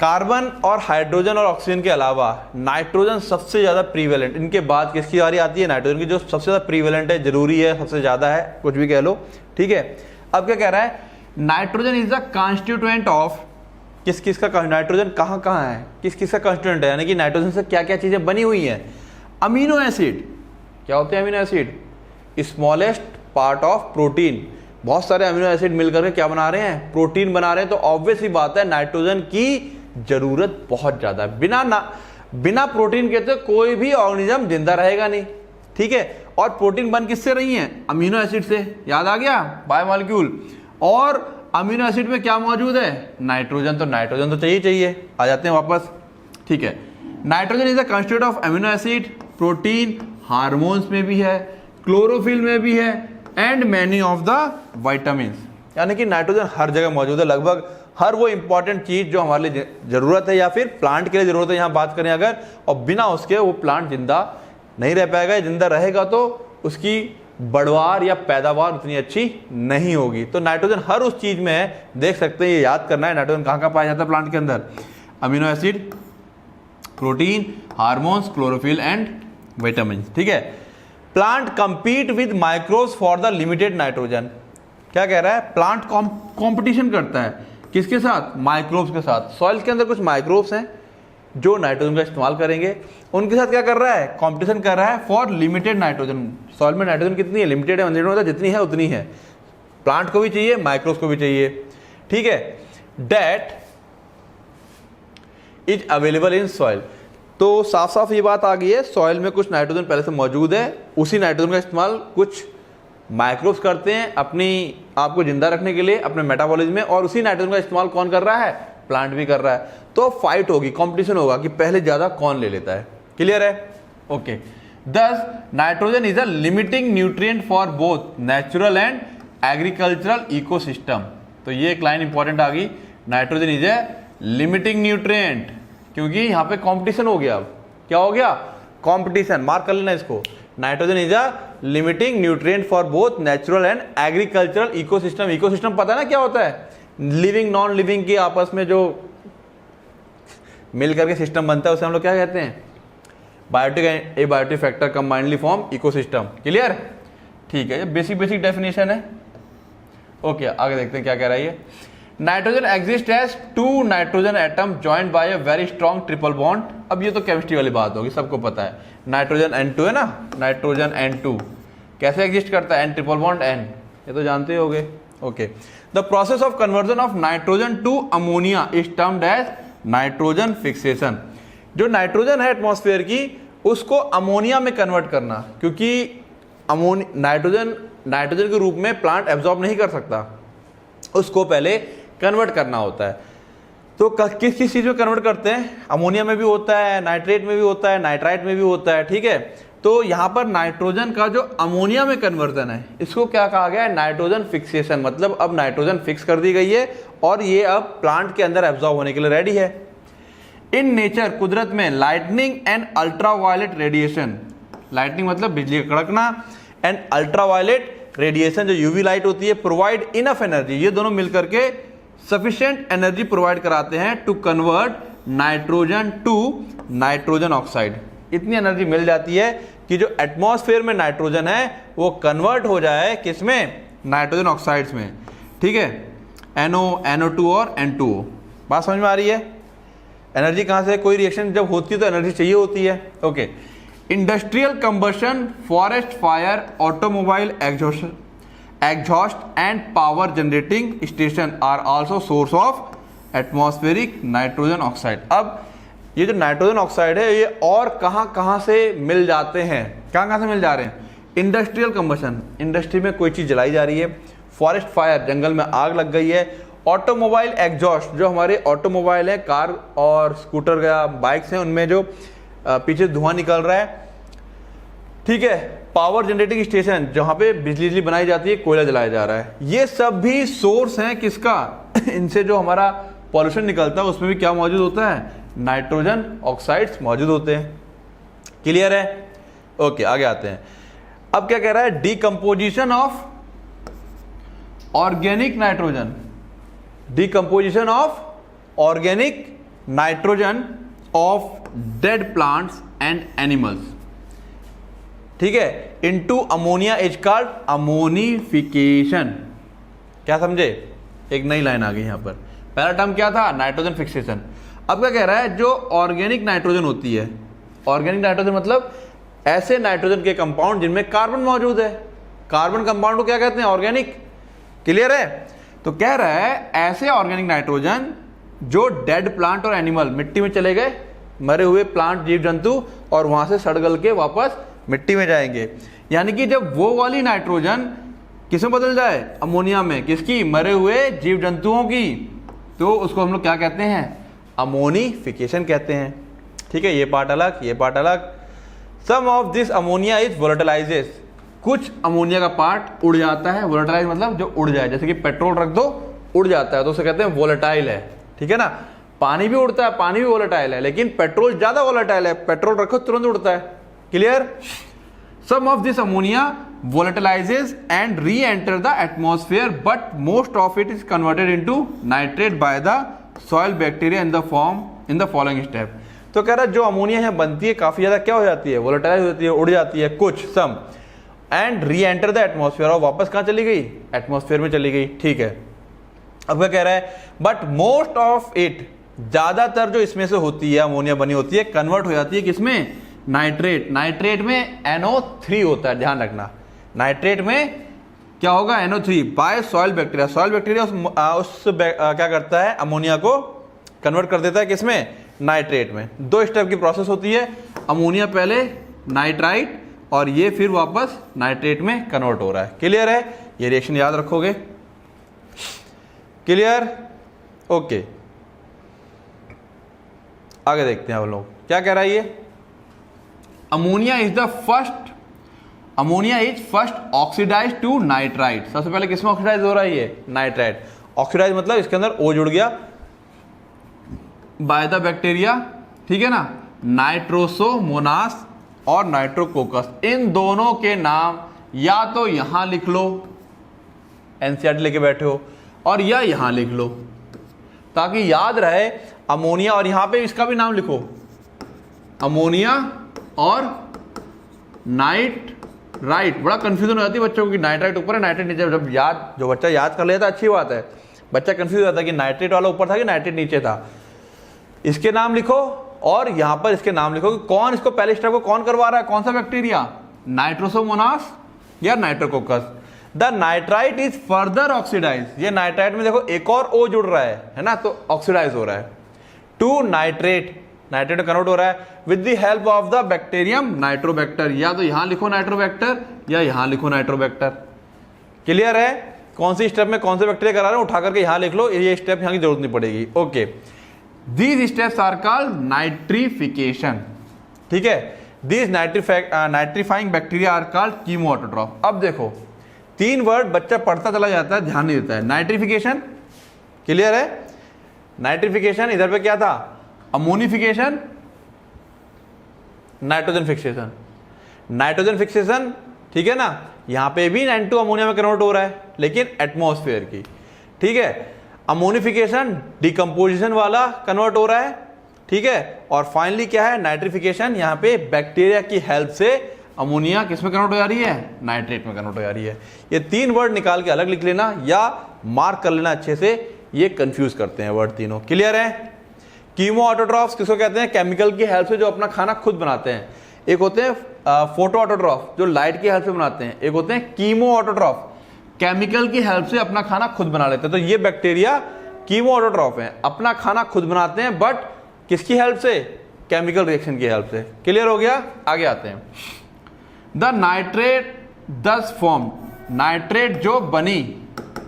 Carbon और हाइड्रोजन और ऑक्सीजन के अलावा नाइट्रोजन सबसे ज्यादा प्रीवेलेंट, इनके बाद किसकी बारी आती है, नाइट्रोजन की, जो सबसे ज्यादा प्रीवेलेंट है, जरूरी है, सबसे ज्यादा है, कुछ भी कह लो, ठीक है। अब क्या कह रहा है, nitrogen is the constituent of, किस किस का, नाइट्रोजन कहाँ कहाँ है, किस किस का कॉन्स्टिट्यूएंट है, यानी कि नाइट्रोजन से क्या क्या चीजें बनी हुई हैं। अमीनो एसिड, क्या होते हैं amino acid, smallest part of protein, बहुत सारे अमीनो एसिड मिलकर के क्या बना रहे हैं, प्रोटीन बना रहे हैं। तो ऑब्वियस ही बात है नाइट्रोजन की जरूरत बहुत ज्यादा है, बिना प्रोटीन के तो कोई भी ऑर्गेनिज्म जिंदा रहेगा नहीं, ठीक है। और प्रोटीन बन किससे रही है, अमीनो एसिड से, याद आ गया, बायोमॉलिक्यूल। और अमीनो एसिड में क्या मौजूद है? नाइट्रोजन। तो नाइट्रोजन तो चाहिए। आ जाते हैं वापस, ठीक है। Nitrogen is the constitute of amino acid, protein, hormones में भी है, क्लोरोफिल में भी है, and many of the vitamin. यानी कि नाइट्रोजन हर जगह मौजूद है, लगभग हर वो इंपॉर्टेंट चीज जो हमारे लिए जरूरत है या फिर प्लांट के लिए जरूरत है, यहाँ बात करें अगर, और बिना उसके वो प्लांट जिंदा नहीं रह पाएगा। जिंदा रहेगा तो उसकी बढ़वार या पैदावार उतनी अच्छी नहीं होगी। तो नाइट्रोजन हर उस चीज में है, देख सकते हैं, ये याद करना है नाइट्रोजन कहाँ कहाँ पाया जाता है प्लांट के अंदर। Amino acid, protein, hormones, chlorophyll and vitamin, ठीक है। Plant compete with microbes for the limited nitrogen. क्या कह रहा है? प्लांट कंपटीशन करता है किसके साथ? माइक्रोब्स के साथ। सॉइल के अंदर कुछ माइक्रोब्स हैं जो नाइट्रोजन का इस्तेमाल करेंगे, उनके साथ क्या कर रहा है? कंपटीशन कर रहा है फॉर लिमिटेड नाइट्रोजन। सॉइल में नाइट्रोजन कितनी है? लिमिटेड है, मतलब जितनी है उतनी है। प्लांट को भी चाहिए, माइक्रोब्स को भी चाहिए, ठीक है। That is available in soil. तो साफ साफ ये बात आ गई है, सॉइल में कुछ नाइट्रोजन पहले से मौजूद है, उसी नाइट्रोजन का इस्तेमाल कुछ माइक्रोब्स करते हैं अपनी आप को जिंदा रखने के लिए अपने मेटाबॉलिज्म में, और उसी नाइट्रोजन का इस्तेमाल कौन कर रहा है? प्लांट भी कर रहा है। तो फाइट होगी, कंपटीशन होगा कि पहले ज्यादा कौन ले लेता है। क्लियर है? ओके। दस nitrogen is a limiting nutrient for both natural and agricultural ecosystem. तो ये एक लाइन इंपॉर्टेंट आ गई, nitrogen is a limiting nutrient, क्योंकि यहां पे कंपटीशन हो गया। अब क्या हो गया? कंपटीशन। मार्क कर लेना इसको। Nitrogen is a limiting nutrient for both natural and agricultural ecosystem. Ecosystem पता है ना क्या होता है? लिविंग नॉन लिविंग के आपस में जो मिल करके सिस्टम बनता है उसे हम लोग क्या कहते हैं? Biotic and abiotic factor combinedly form ecosystem. Clear? ठीक है, ये बेसिक डेफिनेशन है। ओके, आगे देखते हैं क्या कह रहा है ये। Nitrogen exist as two nitrogen atom joined by a very strong triple bond. अब ये तो केमिस्ट्री वाली बात होगी, सबको पता है। नाइट्रोजन N2 है ना, नाइट्रोजन N2 कैसे एग्जिस्ट करता है? N ट्रिपल बॉन्ड N, ये तो जानते होगे। Okay. The process of conversion of nitrogen to ammonia is termed as nitrogen fixation. जो नाइट्रोजन है एटमॉस्फेयर की, उसको अमोनिया में कन्वर्ट करना, क्योंकि नाइट्रोजन के रूप में प्लांट एब्जॉर्ब नहीं कर सकता, उसको पहले कन्वर्ट करना होता है। तो किस किस चीज में कन्वर्ट करते हैं? अमोनिया में भी होता है, नाइट्रेट में भी होता है, नाइट्राइट में भी होता है, ठीक है। तो यहां पर नाइट्रोजन का जो अमोनिया में कन्वर्जन है, इसको क्या कहा गया है? Nitrogen fixation. मतलब अब नाइट्रोजन फिक्स कर दी गई है और ये अब प्लांट के अंदर एब्जॉर्ब होने के लिए रेडी है। इन नेचर, कुदरत में, lightning and ultraviolet radiation, lightning मतलब बिजली का कड़कना, एंड अल्ट्रावायलेट रेडिएशन जो यूवी लाइट होती है, प्रोवाइड इनफ एनर्जी, ये दोनों मिलकर के सफिशिएंट एनर्जी प्रोवाइड कराते हैं to convert nitrogen to nitrogen oxide. इतनी एनर्जी मिल जाती है कि जो एटमॉस्फेयर में नाइट्रोजन है वो कन्वर्ट हो जाए किसमें? नाइट्रोजन ऑक्साइड्स में, ठीक है। NO, NO2 और N2O। बात समझ में आ रही है? एनर्जी कहां से? कोई रिएक्शन जब होती है तो एनर्जी चाहिए होती है। Okay. Industrial combustion, forest fire, automobile exhaust and power generating station are also source of atmospheric nitrogen oxide. अब ये जो नाइट्रोजन ऑक्साइड है ये और कहां से मिल जाते हैं? कहां से मिल जा रहे हैं? इंडस्ट्रियल कंबशन, इंडस्ट्री में कोई चीज जलाई जा रही है। फॉरेस्ट फायर, जंगल में आग लग गई है। ऑटोमोबाइल एग्जॉस्ट, जो हमारे ऑटोमोबाइल है, कार और स्कूटर या बाइक्स हैं, उनमें जो पीछे धुआं निकल रहा है, ठीक है। पावर जनरेटिंग स्टेशन, जहां पे बिजली बनाई जाती है, कोयला जलाया जा रहा है। ये सब भी सोर्स हैं किसका? इनसे जो हमारा पॉल्यूशन निकलता है उसमें भी क्या मौजूद होता है? नाइट्रोजन ऑक्साइड्स मौजूद होते हैं। क्लियर है? ओके, आगे आते हैं। अब क्या कह रहा है? Decomposition of organic nitrogen, decomposition of organic nitrogen of dead plants and animals, ठीक है, into ammonia is called ammonification. क्या समझे? एक नई लाइन आ गई यहां पर। पहला टर्म क्या था? Nitrogen fixation. अब क्या कह रहा है? जो ऑर्गेनिक नाइट्रोजन होती है, ऑर्गेनिक नाइट्रोजन मतलब ऐसे नाइट्रोजन के कंपाउंड जिनमें कार्बन मौजूद है। कार्बन कंपाउंड को क्या कहते हैं? ऑर्गेनिक। क्लियर है? तो कह रहा है ऐसे ऑर्गेनिक नाइट्रोजन जो डेड प्लांट और एनिमल, मिट्टी में चले गए, मरे हुए प्लांट, जीव जंतु, और वहां से सड़ गल के वापस मिट्टी में जाएंगे। यानी कि जब वो वाली नाइट्रोजन किसमें बदल जाए, अमोनिया में, किसकी, मरे हुए जीव जंतुओं की, तो उसको हम लोग क्या कहते हैं, अमोनिफिकेशन कहते हैं। ठीक है, ये पार्ट अलग, ये पार्ट अलग। सम ऑफ दिस अमोनिया इज वोलेटिलाइजेस, कुछ अमोनिया का पार्ट उड़ जाता है, वोलेटाइल मतलब जो उड़ जाए, जैसे कि पेट्रोल रख दो उड़ जाता है तो उसे कहते हैं वोलेटाइल है। ठीक है ना, पानी भी उड़ता है, पानी भी वोलेटाइल है, लेकिन पेट्रोल ज्यादा वोलेटाइल है, पेट्रोल रखो तुरंत उड़ता है। Clear. Some of this ammonia volatilizes and re-enter the atmosphere, but most of it is converted into nitrate by the soil bacteria in the following step। तो कह रहा है जो अमोनिया है बनती है काफी ज्यादा क्या हो जाती है, वोलेटाइल हो जाती है, उड़ जाती है कुछ, some, and re enter the atmosphere, और वापस कहाँ चली गई, एटमोस्फेयर में चली गई। ठीक है, अब क्या कह रहा है, बट मोस्ट ऑफ इट, ज्यादातर जो इसमें से होती है अमोनिया बनी होती है, कन्वर्ट हो जाती है किसमें, नाइट्रेट। नाइट्रेट में NO3 होता है, ध्यान रखना, नाइट्रेट में क्या होगा, NO3 by soil bacteria. Soil bacteria क्या करता है, अमोनिया को कन्वर्ट कर देता है किसमें, नाइट्रेट में। दो स्टेप की प्रोसेस होती है, अमोनिया पहले नाइट्राइट और ये फिर वापस नाइट्रेट में कन्वर्ट हो रहा है। क्लियर है, ये रिएक्शन याद रखोगे। क्लियर, ओके, आगे देखते हैं हम लोग क्या कह रहा है ये। Ammonia is first oxidize to nitrite. सबसे पहले किसमें ऑक्सीडाइज हो रहा है ये, नाइट्राइट। ऑक्सीडाइज मतलब इसके अंदर O जुड़ गया बाय द बैक्टीरिया। ठीक है ना, नाइट्रोसोमोनास और नाइट्रोकोकस, इन दोनों के नाम या तो यहां लिख लो, एनसीईआरटी लेके बैठे हो, और या यहां लिख लो ताकि याद रहे अमोनिया, और यहां पे इसका भी नाम लिखो, अमोनिया और नाइट्राइट। बड़ा कंफ्यूजन हो जाती है बच्चों को कि नाइट्राइट ऊपर है नाइट्रेट नीचे। जब जो बच्चा याद कर लेता अच्छी बात है, बच्चा कंफ्यूज हो जाता है कि नाइट्रेट वाला ऊपर था कि नाइट्रेट नीचे था। इसके नाम लिखो और यहां पर इसके नाम लिखो कि कौन इसको पहले स्टेप को कौन करवा रहा है, कौन सा बैक्टीरिया, नाइट्रोसोमोनास या Nitrococcus. The nitrite is further oxidize, ये नाइट्राइट में देखो एक और O जुड़ रहा है ना, तो ऑक्सीडाइज हो रहा है टू नाइट्रेट, नाइट्रेट में कन्वर्ट हो रहा है with the help of the bacterium Nitrobacter. या तो यहां लिखो नाइट्रोबैक्टर या यहां लिखो नाइट्रोबैक्टर। क्लियर है, कौन सी स्टेप में कौन से बैक्टीरिया करा रहे हैं उठा करके यहां लिख लो, ये स्टेप यहां की जरूरत नहीं पड़ेगी। Okay, these steps are called nitrification. ठीक है, these nitrifying bacteria are called chemoautotroph. अब देखो तीन वर्ड बच्चा पढ़ता चला जाता है, ध्यान नहीं देता है। नाइट्रिफिकेशन, क्लियर है, नाइट्रिफिकेशन, इधर पे क्या था, ammonification, nitrogen fixation. Nitrogen fixation, ठीक है ना, यहां पे भी N2 अमोनिया में कन्वर्ट हो रहा है लेकिन एटमॉस्फेयर की। ठीक है, अमोनिफिकेशन डिकम्पोजिशन वाला कन्वर्ट हो रहा है। ठीक है, और फाइनली क्या है, नाइट्रिफिकेशन, यहां पे बैक्टीरिया की हेल्प से अमोनिया किस में कन्वर्ट हो जा रही है, नाइट्रेट में कन्वर्ट हो जा रही है। ये तीन वर्ड निकाल के अलग लिख लेना या मार्क कर लेना अच्छे से, ये कंफ्यूज करते हैं वर्ड तीनों। क्लियर है। कीमो ऑटोट्रॉफ्स किसको कहते हैं, केमिकल की हेल्प से जो अपना खाना खुद बनाते हैं। एक होते हैं फोटो ऑटोट्रॉफ जो लाइट की हेल्प से बनाते हैं, एक होते हैं कीमो ऑटोट्रॉफ केमिकल की हेल्प से अपना खाना खुद बना लेते हैं। तो ये बैक्टीरिया कीमो ऑटोट्रॉफ है, अपना खाना खुद बनाते हैं, बट किसकी हेल्प से, केमिकल रिएक्शन की हेल्प से। क्लियर हो गया, आगे आते हैं। The nitrate thus form, nitrate जो बनी,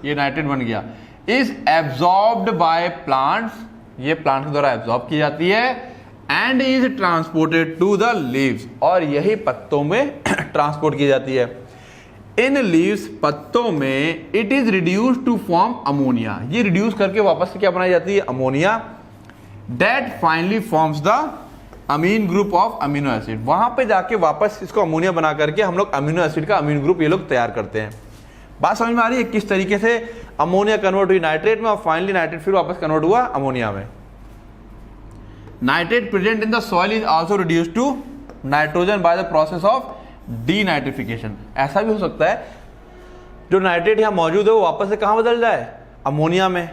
ये नाइट्रेट बन गया, इज एब्जॉर्ब्ड बाय प्लांट्स, ये प्लांट के द्वारा एब्जॉर्ब की जाती है, and is transported to the leaves, और यही पत्तों में ट्रांसपोर्ट की जाती है। इन लीव्स, पत्तों में, it is reduce to form ammonia, ये रिड्यूस करके वापस से क्या बनाई जाती है, ammonia. That finally forms the amine group of amino acid, वहां पे जाके वापस इसको अमोनिया बना करके हम लोग अमीनो एसिड का अमीन ग्रुप ये लोग तैयार करते हैं। बात समझ में आ रही है किस तरीके से अमोनिया कन्वर्ट हुई नाइट्रेट में और फाइनली नाइट्रेट फिर वापस कन्वर्ट हुआ अमोनिया में। Nitrate present in the soil is also reduced to nitrogen by the process of denitrification. ऐसा भी हो सकता है जो नाइट्रेट यहां मौजूद है वो वापस से कहां बदल जाए, अमोनिया में।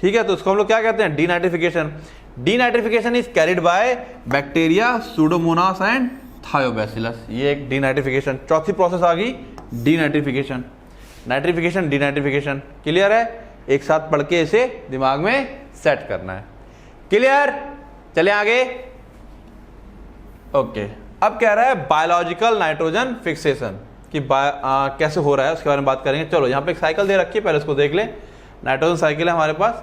ठीक है, तो उसको हम लोग क्या कहते हैं, denitrification. Denitrification is carried by bacteria Pseudomonas and Thiobacillus, ये एक डीनाइट्रिफिकेशन। चौथी प्रोसेस आ गई डीनाइट्रिफिकेशन, नाइट्रिफिकेशन, डीनाइट्रिफिकेशन। क्लियर है, एक साथ पढ़ के इसे दिमाग में सेट करना है। क्लियर, चले आगे। ओके, अब कह रहा है बायोलॉजिकल नाइट्रोजन फिक्सेशन। कि कैसे हो रहा है उसके बारे में बात करेंगे। चलो यहाँ पे एक साइकिल दे रखी है, पहले उसको देख ले। नाइट्रोजन साइकिल है हमारे पास,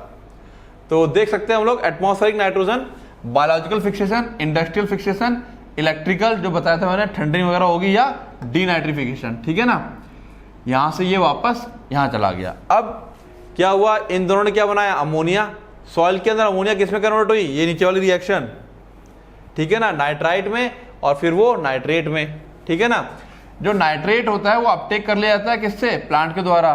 तो देख सकते हैं हम लोग atmospheric nitrogen, biological fixation, industrial fixation, electrical जो बताया था मैंने ठंडरिंग वगैरह होगी, या डीनाइट्रिफिकेशन, ठीक है ना। यहां से ये वापस यहां चला गया। अब क्या हुआ, इन दोनों ने क्या बनाया, अमोनिया। सॉइल के अंदर अमोनिया किस में कन्वर्ट हुई, ये नीचे वाली रिएक्शन, ठीक है ना, नाइट्राइट में और फिर वो नाइट्रेट में, ठीक है ना। जो नाइट्रेट होता है वो अपटेक कर लिया जाता है किससे, प्लांट के द्वारा।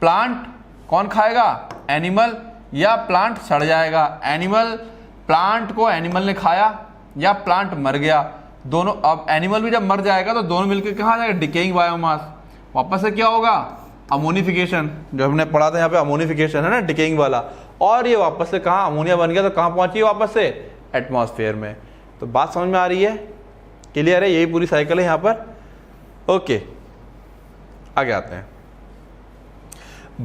प्लांट कौन खाएगा, एनिमल, या प्लांट सड़ जाएगा। एनिमल, प्लांट को एनिमल ने खाया या प्लांट मर गया, दोनों। अब एनिमल भी जब मर जाएगा तो दोनों मिलकर कहाँ जाएगा, डिकेइंग बायोमास। वापस से क्या होगा, अमोनिफिकेशन, जो हमने पढ़ा था यहाँ पे अमोनिफिकेशन है ना, डिकेइंग वाला। और ये वापस से कहाँ, अमोनिया बन गया तो कहाँ पहुंची वापस से, एटमॉस्फेयर में। तो बात समझ में आ रही है, क्लियर है, यही पूरी साइकिल है यहाँ पर। ओके, आगे आते हैं।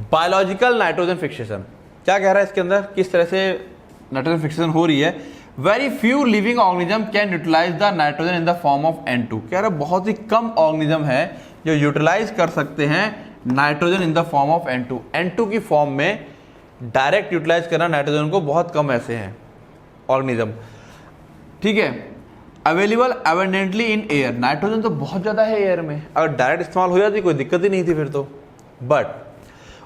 बायोलॉजिकल नाइट्रोजन फिक्सेशन क्या कह रहा है इसके अंदर, किस तरह से नाइट्रोजन फिक्सेशन हो रही है। Very few living organism can utilize the nitrogen in the form of N2। कह रहा है बहुत ही कम ऑर्गेनिज्म है जो यूटिलाइज कर सकते हैं nitrogen in the form of N2। N2 की फॉर्म में डायरेक्ट यूटिलाइज करना नाइट्रोजन को बहुत कम ऐसे हैं ऑर्गेनिज्म, ठीक है। Available abundantly in air, nitrogen तो बहुत ज्यादा है एयर में, अगर डायरेक्ट इस्तेमाल हो जाती कोई दिक्कत ही नहीं थी फिर तो। But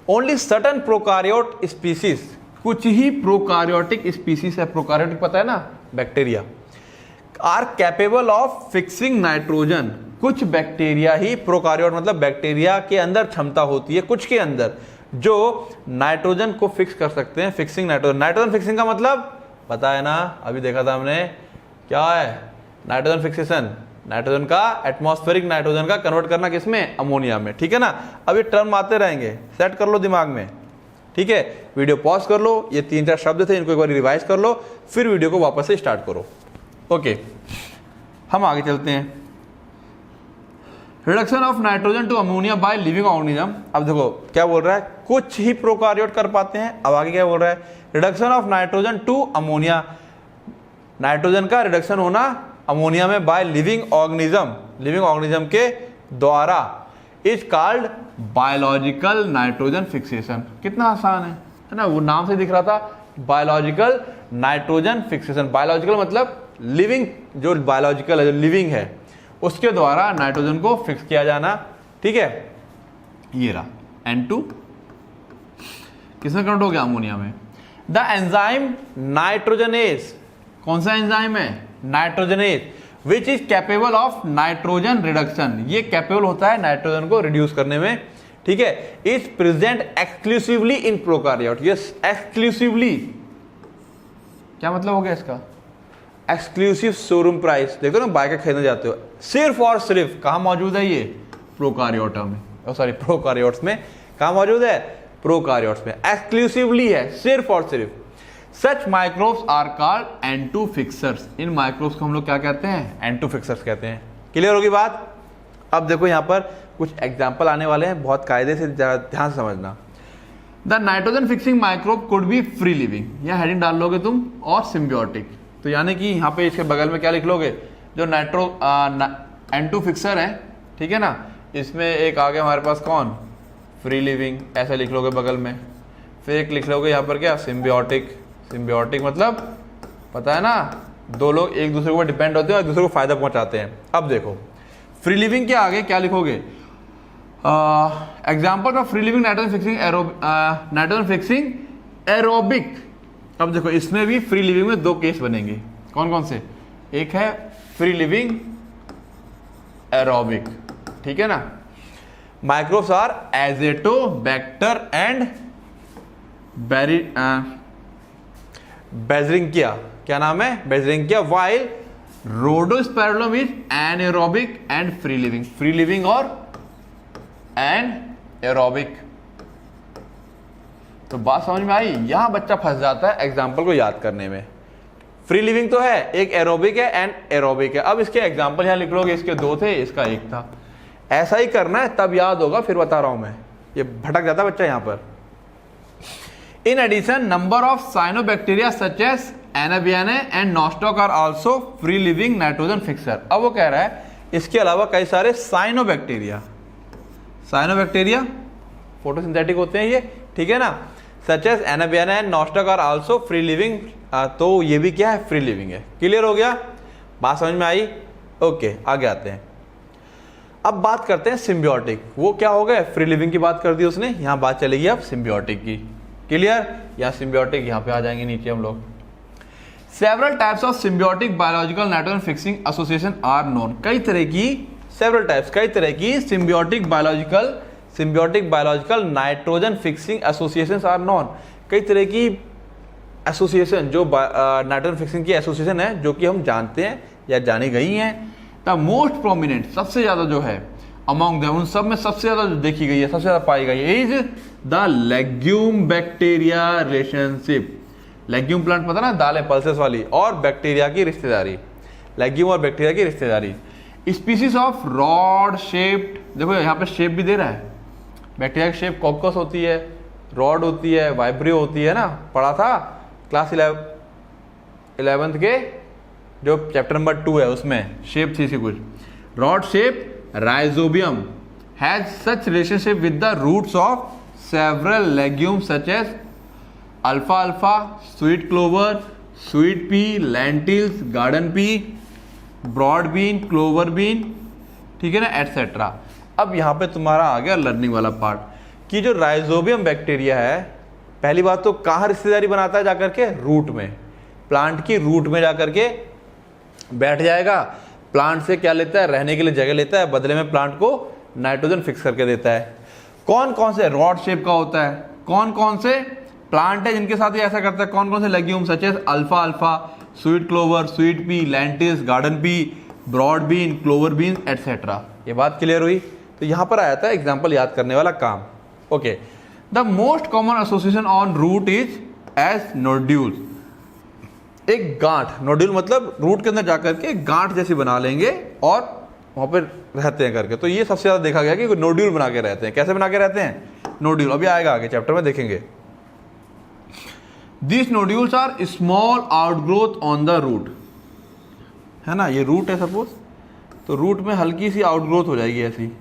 only certain prokaryote species, कुछ ही प्रोकारियोटिक स्पीसीज है, प्रोकारियोटिक पता है ना, bacteria, are capable of fixing nitrogen. कुछ बैक्टीरिया ही, प्रोकारियोट मतलब बैक्टीरिया के अंदर क्षमता होती है कुछ के अंदर जो नाइट्रोजन को फिक्स कर सकते हैं, फिक्सिंग नाइट्रोजन। नाइट्रोजन फिक्सिंग का मतलब पता है ना, अभी देखा था हमने, क्या है नाइट्रोजन फिक्सेशन, नाइट्रोजन का, एटमॉस्फेरिक नाइट्रोजन का कन्वर्ट करना किसमें, अमोनिया में, ठीक है ना। अब ये टर्म आते रहेंगे, सेट कर लो दिमाग में, ठीक है। वीडियो पॉज कर लो, ये 3-4 शब्द थे, इनको एक बार रिवाइज कर लो, फिर वीडियो को वापस से स्टार्ट करो। ओके, हम आगे चलते हैं। Reduction of nitrogen to ammonia by living organism. अब देखो क्या बोल रहा है, कुछ ही प्रोकारियोट कर पाते हैं। अब आगे क्या बोल रहा है, reduction of nitrogen to ammonia, nitrogen का रिडक्शन होना अमोनिया में by living organism, living organism के द्वारा, is called biological nitrogen fixation. कितना आसान है ना, वो नाम से दिख रहा था, बायोलॉजिकल नाइट्रोजन फिक्सेशन। बायोलॉजिकल मतलब लिविंग, जो बायोलॉजिकल है, जो लिविंग है, उसके द्वारा नाइट्रोजन को फिक्स किया जाना, ठीक है। ये रहा N2 किसमें कन्वर्ट हो गया, अमोनिया में। द एंजाइम नाइट्रोजनेज, कौन सा एंजाइम है, nitrogenase, which is capable of nitrogen reduction. ये कैपेबल होता है नाइट्रोजन को रिड्यूस करने में, ठीक है। Is present exclusively in prokaryote. Yes, exclusively क्या मतलब हो गया इसका, एक्सक्लूसिव शोरूम प्राइस। देखो ना, बाइक खरीदने जाते हो, सिर्फ और सिर्फ कहाँ मौजूद है ये, प्रोकारियोटा में, सॉरी प्रोकारियोट्स में। कहाँ मौजूद है, प्रोकारियोट्स में, एक्सक्लूसिवली है, सिर्फ और सिर्फ। Such microbes are called N2 fixers. इन माइक्रोब्स को हम लोग क्या कहते हैं, N2 फिक्सर्स कहते हैं। क्लियर होगी बात। अब देखो यहाँ पर कुछ एग्जाम्पल आने वाले हैं, बहुत कायदे से ध्यान से समझना। The nitrogen fixing microbe could be free living, यह हेडिंग डाल लोगे तुम, और सिम्बियोटिक। तो यानी कि यहाँ पे इसके बगल में क्या लिख लोगे, जो N2 फिक्सर है, ठीक है ना, इसमें एक आ गया हमारे पास कौन, फ्री लिविंग, ऐसे लिख लोगे बगल में। फिर एक लिख लोगे यहाँ पर क्या, सिम्बियोटिक। सिम्बियोटिक मतलब पता है ना, दो लोग एक दूसरे के ऊपर डिपेंड होते हैं और एक दूसरे को फायदा पहुंचाते हैं। अब देखो फ्री लिविंग के आगे क्या लिखोगे, example of free living nitrogen fixing, nitrogen fixing aerobic. अब देखो इसमें भी फ्री लिविंग में 2 केस बनेंगे, कौन कौन से, एक है फ्री लिविंग एरोबिक, ठीक है ना। Microbes are azotobacter and beijerinckia, क्या नाम है, beijerinckia, while rhodospirillum is anaerobic and free living. Free living और एंड एरोबिक। तो बात समझ में आई, यहां बच्चा फंस जाता है एग्जाम्पल को याद करने में। फ्री लिविंग तो है, एक एरोबिक है एंड एरोबिक है। अब इसके एग्जाम्पल यहां लिख लोगे, इसके 2 थे, इसका 1 था। ऐसा ही करना है, तब याद होगा, फिर बता रहा हूं मैं, ये भटक जाता बच्चा यहां पर। In addition number of cyanobacteria such as anabaena and nostoc are also free living nitrogen fixer. अब वो कह रहा है इसके अलावा कई सारे साइनोबैक्टीरिया, साइनोबैक्टीरिया फोटोसिंथेटिक होते हैं ये, ठीक है ना। Such as anabaena and nostoc are also free living, तो ये भी क्या है, फ्री लिविंग है। क्लियर हो गया, बात समझ में आई। ओके, आगे आते हैं। अब बात करते हैं सिम्बियोटिक। वो क्या हो गए, फ्री लिविंग की बात कर दी उसने, यहाँ बात चलेगी अब सिम्बियोटिक की। क्लियर, या सिम्बियोटिक यहाँ पे आ जाएंगे नीचे हम लोग। Several types of symbiotic biological nitrogen fixing association are known. कई तरह की, सेवरल टाइप्स, कई तरह की symbiotic biological nitrogen fixing associations are known. कई तरह की एसोसिएशन जो नाइट्रोजन फिक्सिंग की एसोसिएशन है जो कि हम जानते हैं या जानी गई हैं। द मोस्ट प्रोमिनेंट, सबसे ज्यादा जो है अमॉन्ग देम, उन सब में सबसे ज्यादा जो देखी गई है, सबसे ज्यादा पाई गई है, is the legume bacteria relationship. Legume plant पता ना, दालें पल्सेस वाली, और बैक्टीरिया की रिश्तेदारी, लेग्यूम और बैक्टीरिया की रिश्तेदारी। स्पीसीज ऑफ रॉड शेप्ड, देखो यहाँ पे शेप भी दे रहा है, बैक्टीरिया की शेप कॉकस होती है, रॉड होती है, वाइब्रियो होती है ना, पढ़ा था क्लास 11th के जो चैप्टर नंबर 2 है उसमें शेप थी सी कुछ। Rod shape rhizobium has such relationship with the roots of several legume such as अल्फा अल्फा, sweet clover, sweet pea, lentils, garden pea, broad bean, clover bean, ठीक है ना, एटसेट्रा। अब यहाँ पे तुम्हारा आ गया लर्निंग वाला पार्ट कि जो राइजोबियम बैक्टीरिया है, पहली बात तो कहाँ रिश्तेदारी बनाता है, जाकर के रूट में, प्लांट की रूट में जाकर के बैठ जाएगा। प्लांट से क्या लेता है, रहने के लिए जगह लेता है, बदले में प्लांट को नाइट्रोजन फिक्स करके देता है। कौन कौन से रॉड शेप का होता है, कौन कौन से प्लांट है जिनके साथ ये ऐसा करता है, कौन कौन से लेग्यूम सच एज अल्फा अल्फा, sweet clover, sweet pea, lentils, garden pea, broad bean, clover bean, etcetera. ये बात क्लियर हुई। तो यहां पर आया था एग्जाम्पल याद करने वाला काम। Okay, the most common association on root is as nodules. एक गांठ, नोड्यूल मतलब रूट के अंदर जाकर के गांठ जैसी बना लेंगे और वहां पर रहते हैं करके। तो ये सबसे ज्यादा देखा गया कि नोड्यूल बना के रहते हैं। कैसे बना के रहते हैं, नोड्यूल, अभी आएगा आगे चैप्टर में देखेंगे। These nodules are small outgrowth on the root, है ना, ये रूट है सपोज, तो रूट में हल्की सी आउटग्रोथ हो जाएगी ऐसी,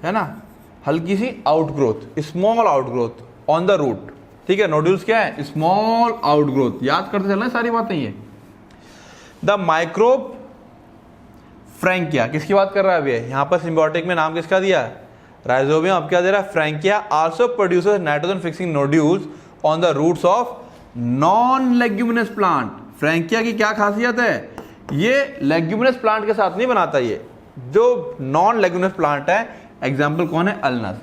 है ना, हल्की सी outgrowth, small outgrowth on the root, ठीक है। नोड्यूल्स क्या है, स्मॉल आउटग्रोथ, याद करते चलना सारी बातें ये। द माइक्रोब फ्रैंकिया, किसकी बात कर रहा है अभी, यहाँ पर सिम्बियोटिक में नाम किसका दिया है, राइजोबियम। अब क्या दे रहा है, Frankia also produces nitrogen fixing nodules on the roots of non leguminous plant. Frankia की क्या खासियत है, ये लेग्यूमिनस प्लांट के साथ नहीं बनाता, ये जो नॉन लेग्यूमिनस प्लांट है, एग्जाम्पल कौन है, अल्नस।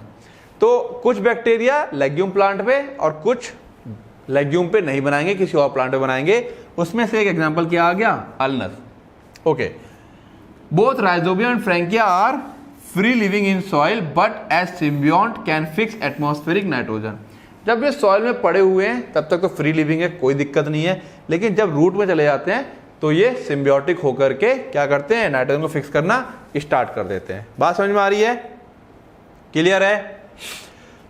तो कुछ बैक्टीरिया लेग्यूम प्लांट पे और कुछ लेग्यूम पे नहीं बनाएंगे, किसी और प्लांट पे बनाएंगे। उसमें से एक एग्जाम्पल क्या आ गया, alnus. Okay, both rhizobium and frankia are free living in soil but as symbiote can fix atmospheric nitrogen. जब ये सॉइल में पड़े हुए हैं तब तक तो फ्री लिविंग है, कोई दिक्कत नहीं है, लेकिन जब रूट में चले जाते हैं तो ये सिम्बियोटिक होकर के क्या करते हैं, नाइट्रोजन को फिक्स करना स्टार्ट कर देते हैं। बात समझ में आ रही है, क्लियर है।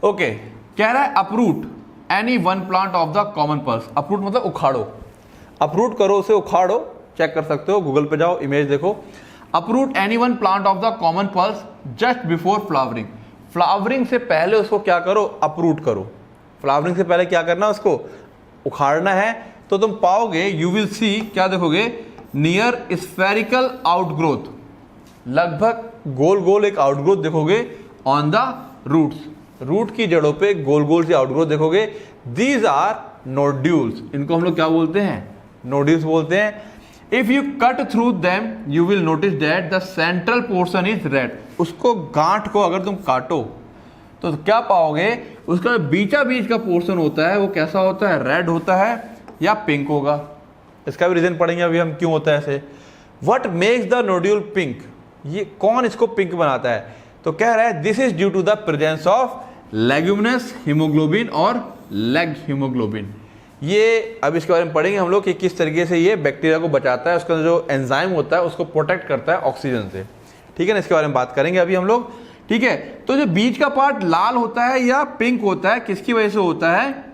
ओके, कह रहा है uproot any one plant of the common pulse. Uproot मतलब उखाड़ो, अपरूट करो, उसे उखाड़ो, चेक कर सकते हो, गूगल पे जाओ, इमेज देखो। Uproot any one plant of the common pulse just before flowering. Flowering से पहले उसको क्या करो, अपरूट करो। फ्लावरिंग से पहले क्या करना, उसको उखाड़ना है। तो तुम पाओगे, यू विल सी, क्या देखोगे, नियर स्फेरिकल आउटग्रोथ, लगभग गोल गोल एक आउटग्रोथ देखोगे ऑन द रूट्स, रूट की जड़ों पे गोल गोल सी आउटग्रोथ देखोगे। दीज आर नोड्यूल्स, इनको हम लोग क्या बोलते हैं, नोड्यूल्स बोलते हैं। If you cut through them you will notice that the central portion is red. उसको, गांठ को अगर तुम काटो तो क्या पाओगे, उसका बीचा बीच का पोर्शन होता है वो कैसा होता है, रेड होता है या पिंक होगा। इसका भी रीजन पढ़ेंगे अभी हम, क्यों होता है ऐसे। What makes the nodule pink, ये कौन इसको पिंक बनाता है, तो कह रहा है this is due to the presence of leguminous haemoglobin और लेग हीमोग्लोबिन। ये अब इसके बारे में पढ़ेंगे हम लोग कि किस तरीके से ये बैक्टीरिया को बचाता है, उसका जो एंजाइम होता है उसको प्रोटेक्ट करता है ऑक्सीजन से, ठीक है ना। इसके बारे में बात करेंगे अभी हम लोग, ठीक है। तो जो बीच का पार्ट लाल होता है या पिंक होता है, किसकी वजह से होता है,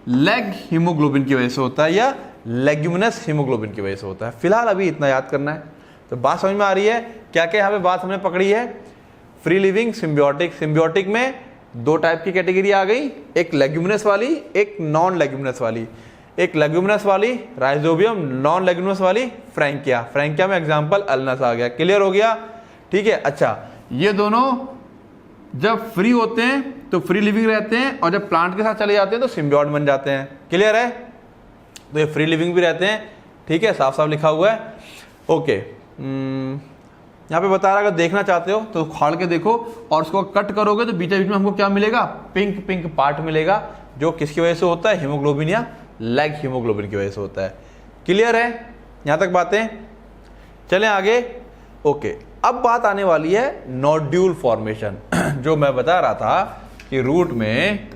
लेग हीमोग्लोबिन की वजह से होता है या लेग्यूमिनस हीमोग्लोबिन की वजह से होता है। फिलहाल अभी इतना याद करना है। तो बात समझ में आ रही है, क्या क्या यहाँ पे बात हमने पकड़ी है। Free living, symbiotic. सिम्बियोटिक में दो टाइप की कैटेगरी आ गई, एक लेग्यूमिनस वाली, एक नॉन लेग्यूमिनस वाली। एक लेग्यूमिनस वाली राइजोबियम, नॉन लेग्यूमिनस वाली फ्रैंकिया। फ्रैंकिया में एग्जांपल अल्नस आ गया। क्लियर हो गया? ठीक है। अच्छा, ये दोनों जब फ्री होते हैं तो फ्री लिविंग रहते हैं, और जब प्लांट के साथ चले जाते हैं तो सिम्बियोट बन जाते हैं। क्लियर है? तो ये फ्री लिविंग भी रहते हैं। ठीक है, साफ साफ लिखा हुआ है। ओके, यहाँ पे बता रहा है, अगर देखना चाहते हो तो उखाड़ के देखो, और उसको कट करोगे तो बीच बीच में हमको क्या मिलेगा? पिंक पिंक पार्ट मिलेगा, जो किसकी वजह से होता है? हीमोग्लोबिन या लैग हीमोग्लोबिन की वजह से होता है। क्लियर है यहाँ तक बातें? चलें आगे। ओके, अब बात आने वाली है नोड्यूल फॉर्मेशन। जो मैं बता रहा था कि रूट में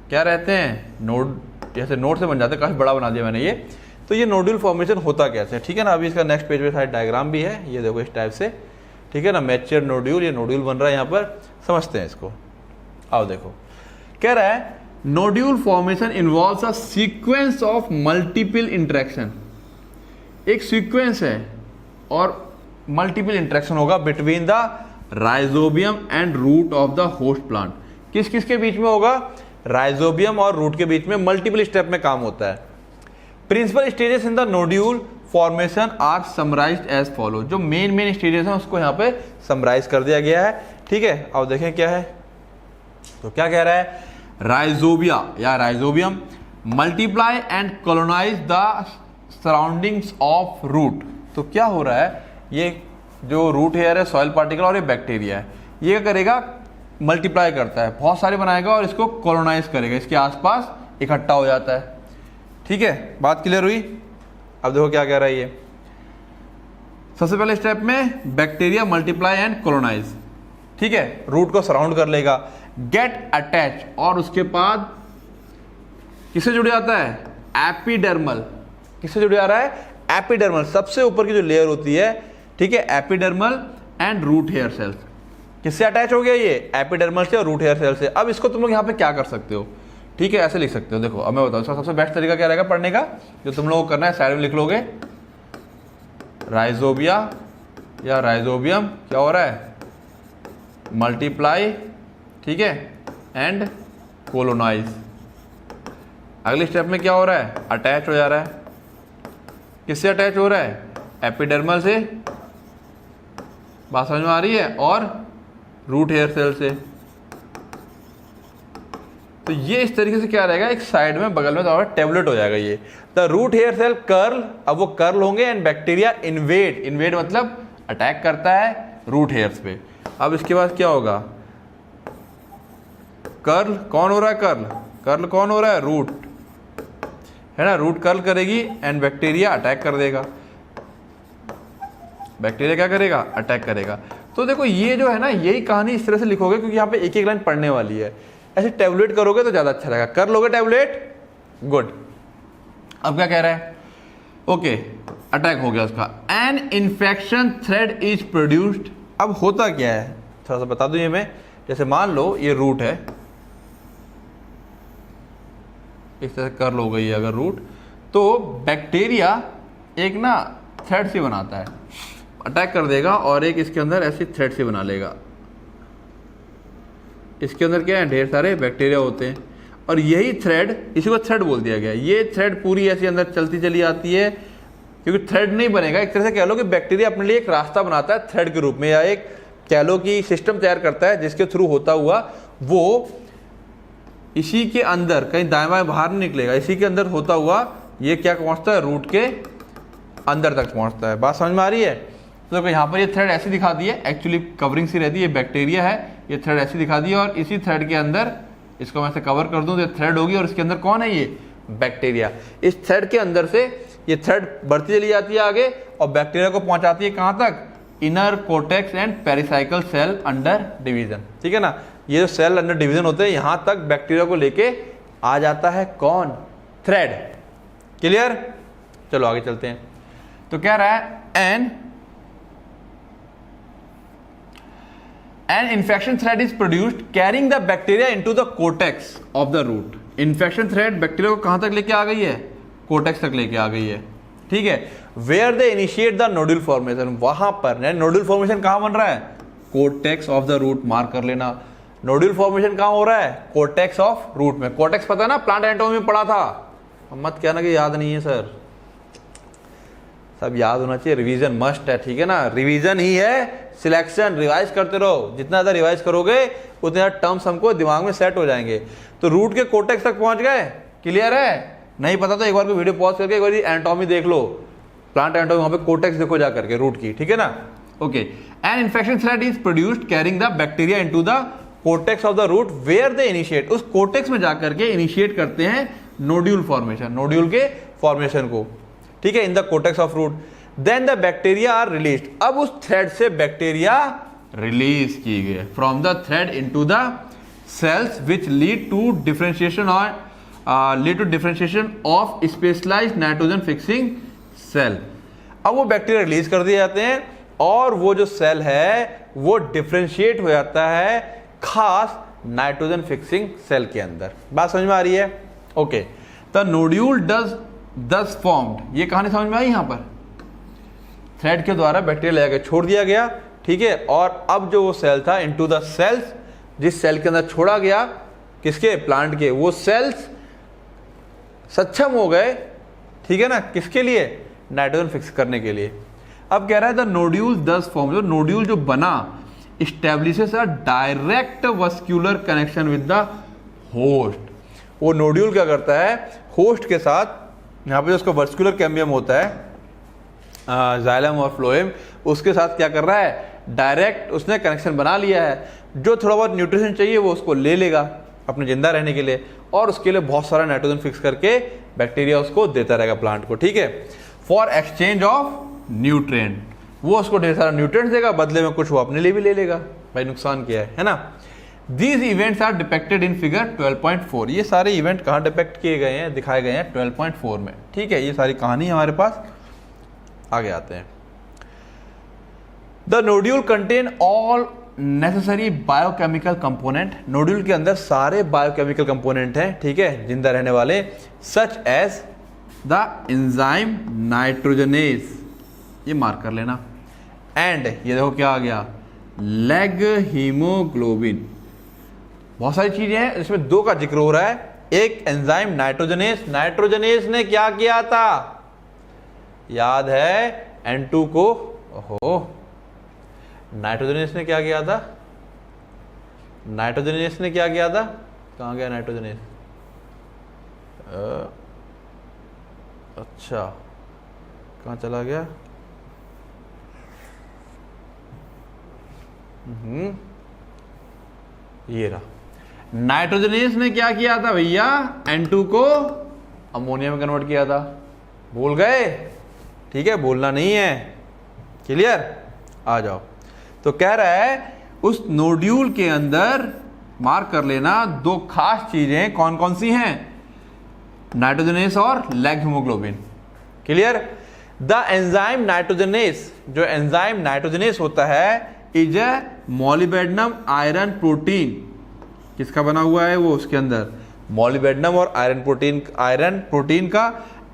क्या रहते हैं? नोड, जैसे नोड से बन जाते हैं, काफी बड़ा बना दिया मैंने ये। तो ये नोड्यूल फॉर्मेशन होता कैसे? ठीक है ना, अभी इसका नेक्स्ट पेज पे साइड डायग्राम भी है, ये देखो इस टाइप से। ठीक है ना, मैच्योर नोड्यूल, ये नोड्यूल बन रहा है यहाँ पर, समझते हैं इसको। आओ देखो, कह रहा है nodule formation involves a sequence of multiple interaction. एक सीक्वेंस है और मल्टीपल इंटरेक्शन होगा between the rhizobium and root of the host plant. किस किस के बीच में होगा? राइजोबियम और रूट के बीच में मल्टीपल स्टेप में काम होता है। Principal stages in the nodule formation are summarised as follow. जो मेन स्टेजेस हैं उसको यहाँ पे समराइज कर दिया गया है। ठीक है, अब देखें क्या है। तो क्या कह रहा है? राइजोबिया या rhizobium multiply and colonise the surroundings of root. तो क्या हो रहा है? ये जो रूट हेयर है, सॉइल पार्टिकल और ये बैक्टीरिया है, ये क्या करेगा? मल्टीप्लाई करता है, बहुत सारे बनाएगा और इसको कॉलोनाइज करेगा, इसके आसपास इकट्ठा हो जाता है। ठीक है, बात क्लियर हुई? अब देखो क्या कह रहा है ये। सबसे पहले स्टेप में बैक्टीरिया मल्टीप्लाई एंड कॉलोनाइज। ठीक है, रूट को सराउंड कर लेगा, गेट अटैच, और उसके बाद किससे जुड़ जाता है? एपिडर्मल। किससे जुड़ जा रहा है? एपिडर्मल, सबसे ऊपर की जो लेयर होती है। ठीक है, epidermal and root hair cells. किससे अटैच हो गया ये? एपिडर्मल से और रूट हेयर सेल से। अब इसको तुम लोग यहाँ पे क्या कर सकते हो? ठीक है, ऐसे लिख सकते हो। देखो अब मैं बताऊँ, इसका सबसे बेस्ट तरीका क्या रहेगा पढ़ने का, जो तुम लोगों को करना है, साइड में लिख लोगे राइजोबिया या राइजोबियम क्या हो रहा है? मल्टीप्लाई, ठीक है, एंड कोलोनाइज। अगले स्टेप में क्या हो रहा है? अटैच हो जा रहा है। किससे अटैच हो रहा है? एपिडर्मल से, बात समझ में आ रही है, और रूट हेयर सेल से। तो ये इस तरीके से क्या रहेगा? एक साइड में बगल में तो टेबलेट हो जाएगा ये। The root hair cell curl, अब वो कर्ल होंगे, एंड बैक्टीरिया इन्वेड। इन्वेड मतलब अटैक करता है रूट हेयर्स पे। अब इसके बाद क्या होगा? कर्ल कौन हो रहा है? कर्ल कौन हो रहा है? रूट, है ना। रूट कर्ल करेगी एंड बैक्टीरिया अटैक कर देगा। बैक्टीरिया क्या करेगा? अटैक करेगा। तो देखो ये जो है ना, यही कहानी इस तरह से लिखोगे, क्योंकि यहाँ पे एक एक लाइन पढ़ने वाली है। ऐसे टैबलेट करोगे तो ज्यादा अच्छा रहेगा। कर लोगे टैबलेट, गुड। अब क्या कह रहा है? ओके, अटैक हो गया उसका। N infection thread is produced. अब होता क्या है थोड़ा सा बता दूं ये मैं। जैसे मान लो ये रूट है, इस तरह कर लो गई अगर रूट, तो बैक्टीरिया एक ना थ्रेड सी बनाता है, अटैक कर देगा, और एक इसके अंदर ऐसी थ्रेड सी बना लेगा। इसके अंदर क्या है? ढेर सारे बैक्टीरिया होते हैं, और यही थ्रेड, इसी को थ्रेड बोल दिया गया। ये थ्रेड पूरी ऐसी अंदर चलती चली आती है, क्योंकि थ्रेड नहीं बनेगा। एक तरह से कह लो कि बैक्टीरिया अपने लिए एक रास्ता बनाता है थ्रेड के रूप में, या एक कह लो कि सिस्टम तैयार करता है, जिसके थ्रू होता हुआ वो इसी के अंदर कहीं दाएं बाएं बाहर नहीं निकलेगा, इसी के अंदर होता हुआ ये क्या पहुंचता है? रूट के अंदर तक पहुंचता है। बात समझ में आ रही है? तो देखो यहाँ पर ये थ्रेड ऐसी दिखा दी है, एक्चुअली कवरिंग सी रहती है, ये बैक्टीरिया है, ये थ्रेड ऐसी दिखा दी है, और इसी थ्रेड के अंदर इसको मैं ऐसे कवर कर दूं तो ये थ्रेड होगी, और इसके अंदर कौन है? ये बैक्टीरिया। इस थ्रेड के अंदर से ये थ्रेड बढ़ती चली जाती है आगे, और बैक्टीरिया को पहुंचाती है कहाँ तक? Inner cortex and pericycle cell under division. ठीक है ना, ये जो सेल अंडर डिवीजन होते हैं, यहां तक बैक्टीरिया को लेके आ जाता है कौन? थ्रेड। क्लियर? चलो आगे चलते हैं। तो क्या रहा है? An infection thread is produced carrying the bacteria into the cortex of the root. Infection thread bacteria को कहां तक लेके आ गई है? कोर्टेक्स तक लेके आ गई है। ठीक है, where they initiate the nodule formation, वहां पर नोडुल फॉर्मेशन कहां बन रहा है? Cortex of the root, mark कर लेना। नोड्यूल फॉर्मेशन कहाँ हो रहा है? कोर्टेक्स ऑफ रूट में। कोर्टेक्स पता है ना, प्लांट एनाटॉमी में पढ़ा था। अब मत कहना कि याद नहीं है सर, सब याद होना चाहिए, रिवीजन मस्ट है, ठीक है ना। रिवीजन ही है सिलेक्शन, रिवाइज करते रहो, जितना ज़्यादा रिवाइज करोगे उतने ज़्यादा टर्म्स हमको दिमाग में सेट हो जाएंगे। तो रूट के कोर्टेक्स तक पहुंच गए, क्लियर है? नहीं पता तो एक बार को वीडियो पॉज करके एक बार एनाटॉमी देख लो, प्लांट एनाटॉमी, वहां पे कोर्टेक्स देखो जा करके रूट की, ठीक है ना। Okay, an infection thread is produced carrying the bacteria into the cortex of the root where they initiate, उस कोर्टेक्स में जाकर के इनिशिएट करते हैं नोड्यूल फॉर्मेशन, नोड्यूल के फॉर्मेशन को, ठीक है, in the cortex of root. Then the bacteria are released, अब उस थ्रेड से बैक्टीरिया रिलीज की गई from the thread into the cells which lead to differentiation और of specialised nitrogen fixing cell. अब वो बैक्टीरिया रिलीज कर दिए जाते हैं और वो जो सेल है वो डिफरेंशिएट हो जाता है खास नाइट्रोजन फिक्सिंग सेल के अंदर। बात समझ में आ रही है? ओके, द नोड्यूल दस फॉर्म्ड, ये कहानी समझ में आई? यहां पर थ्रेड के द्वारा बैक्टीरिया ले छोड़ दिया गया, ठीक है, और अब जो वो सेल था इनटू द सेल्स, जिस सेल के अंदर छोड़ा गया, किसके? प्लांट के, वो सेल्स सक्षम हो गए, ठीक है ना, किसके लिए? नाइट्रोजन फिक्स करने के लिए। अब कह रहा है द नोड्यूल दस फॉर्म, जो नोड्यूल जो बना establishes a direct vascular connection with the host. वो नोड्यूल क्या करता है? होस्ट के साथ, यहाँ पे जो उसका वस्क्यूलर कैम्बियम होता है, जाइलम और फ्लोएम, उसके साथ क्या कर रहा है? डायरेक्ट उसने कनेक्शन बना लिया है। जो थोड़ा बहुत न्यूट्रिशन चाहिए वो उसको ले लेगा अपने जिंदा रहने के लिए, और उसके लिए बहुत सारा नाइट्रोजन फिक्स करके बैक्टीरिया उसको देता रहेगा प्लांट को, ठीक है। फॉर एक्सचेंज ऑफ न्यूट्रिएंट, वो उसको ढेर सारा न्यूट्रिएंट्स देगा, बदले में कुछ वो अपने लिए भी ले लेगा, भाई नुकसान किया है ना। These events are depicted in figure 12.4। ये सारे इवेंट कहाँ डिपेक्ट किए गए हैं, दिखाए गए हैं 12.4 में, ठीक है। ये सारी कहानी हमारे पास, आगे आते हैं। The nodule contain all necessary biochemical component, nodule के अंदर सारे बायोकेमिकल कंपोनेंट हैं, ठीक है, जिंदा रहने वाले, such as the enzyme nitrogenase, ये मार्क कर लेना, एंड ये देखो क्या आ गया, लेग हीमोग्लोबिन। बहुत सारी चीजें हैं, इसमें दो का जिक्र हो रहा है। एक एंजाइम नाइट्रोजनेस, नाइट्रोजनेस ने क्या किया था, याद है? N2 को, ओहो, नाइट्रोजनेस ने क्या किया था? नाइट्रोजनेस ने क्या किया था? कहां गया नाइट्रोजनेस? अच्छा, कहां चला गया? ये रहा। नाइट्रोजनेस ने क्या किया था भैया? N2 को अमोनिया में कन्वर्ट किया था। भूल गए? ठीक है, भूलना नहीं है, क्लियर? आ जाओ। तो कह रहा है उस नोड्यूल के अंदर, मार्क कर लेना, दो खास चीजें कौन कौन सी हैं? नाइट्रोजनेस और leg haemoglobin, clear? The enzyme nitrogenase, जो एंजाइम नाइट्रोजनेस होता है, is a molybdenum iron protein. किसका बना हुआ है वो? उसके अंदर मॉलिबेडनम और आयरन प्रोटीन का,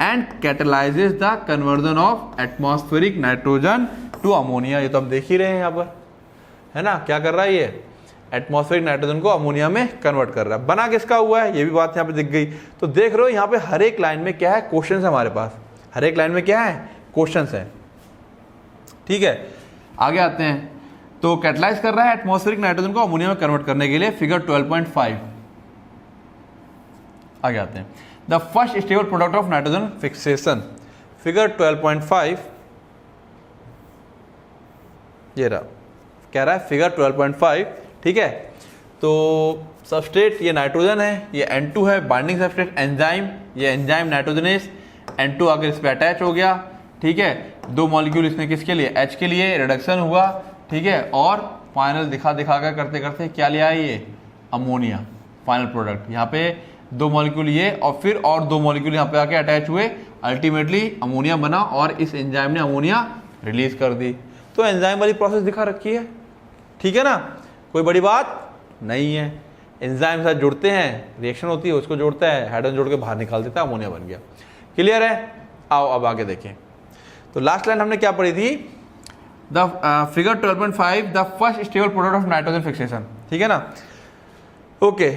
and catalyses the conversion of atmospheric nitrogen to ammonia. ये तो हम देख ही रहे हैं यहाँ पर, है ना, क्या कर रहा है ये? एटमॉस्फेरिक नाइट्रोजन को अमोनिया में कन्वर्ट कर रहा है। बना किसका हुआ है? ये भी बात यहाँ पे दिख गई। तो देख रहे हो यहाँ पे हर एक लाइन में क्या है? क्वेश्चन है हमारे पास, हर एक लाइन में क्या है? क्वेश्चन है, ठीक है। आगे आते हैं, तो कैटलाइज कर रहा है एटमॉस्फेरिक नाइट्रोजन को अमोनिया में कन्वर्ट करने के लिए, फिगर 12.5। आगे आते हैं, the first stable product of nitrogen fixation, figure 12.5। ये रहा, कह रहा है फिगर 12.5, ठीक है। तो सबस्ट्रेट ये नाइट्रोजन है, ये N2 है, बाइंडिंग सबस्ट्रेट एंजाइम, ये एंजाइम नाइट्रोजनेस, N2 आकर इस पे अटैच हो गया, ठीक है। दो मॉलिक्यूल इसने किसके लिए? H के लिए रिडक्शन हुआ, ठीक है, और फाइनल दिखा कर करते करते क्या लिया है ये? Ammonia, final product. यहाँ पे दो मॉलिक्यूल ये, और फिर और दो मॉलिक्यूल यहाँ पे आके अटैच हुए, अल्टीमेटली अमोनिया बना, और इस एंजाइम ने अमोनिया रिलीज कर दी। तो एंजाइम वाली प्रोसेस दिखा रखी है, ठीक है ना, कोई बड़ी बात नहीं है। एंजाइम साथ जुड़ते हैं, रिएक्शन होती है, उसको जोड़ता है, हाइड्रोजन जोड़ के बाहर निकाल देता है, अमोनिया बन गया, क्लियर है। आओ अब आगे देखें। तो लास्ट लाइन हमने क्या पढ़ी थी? The figure 12.5 the first stable product of nitrogen fixation, ठीक है ना। ओके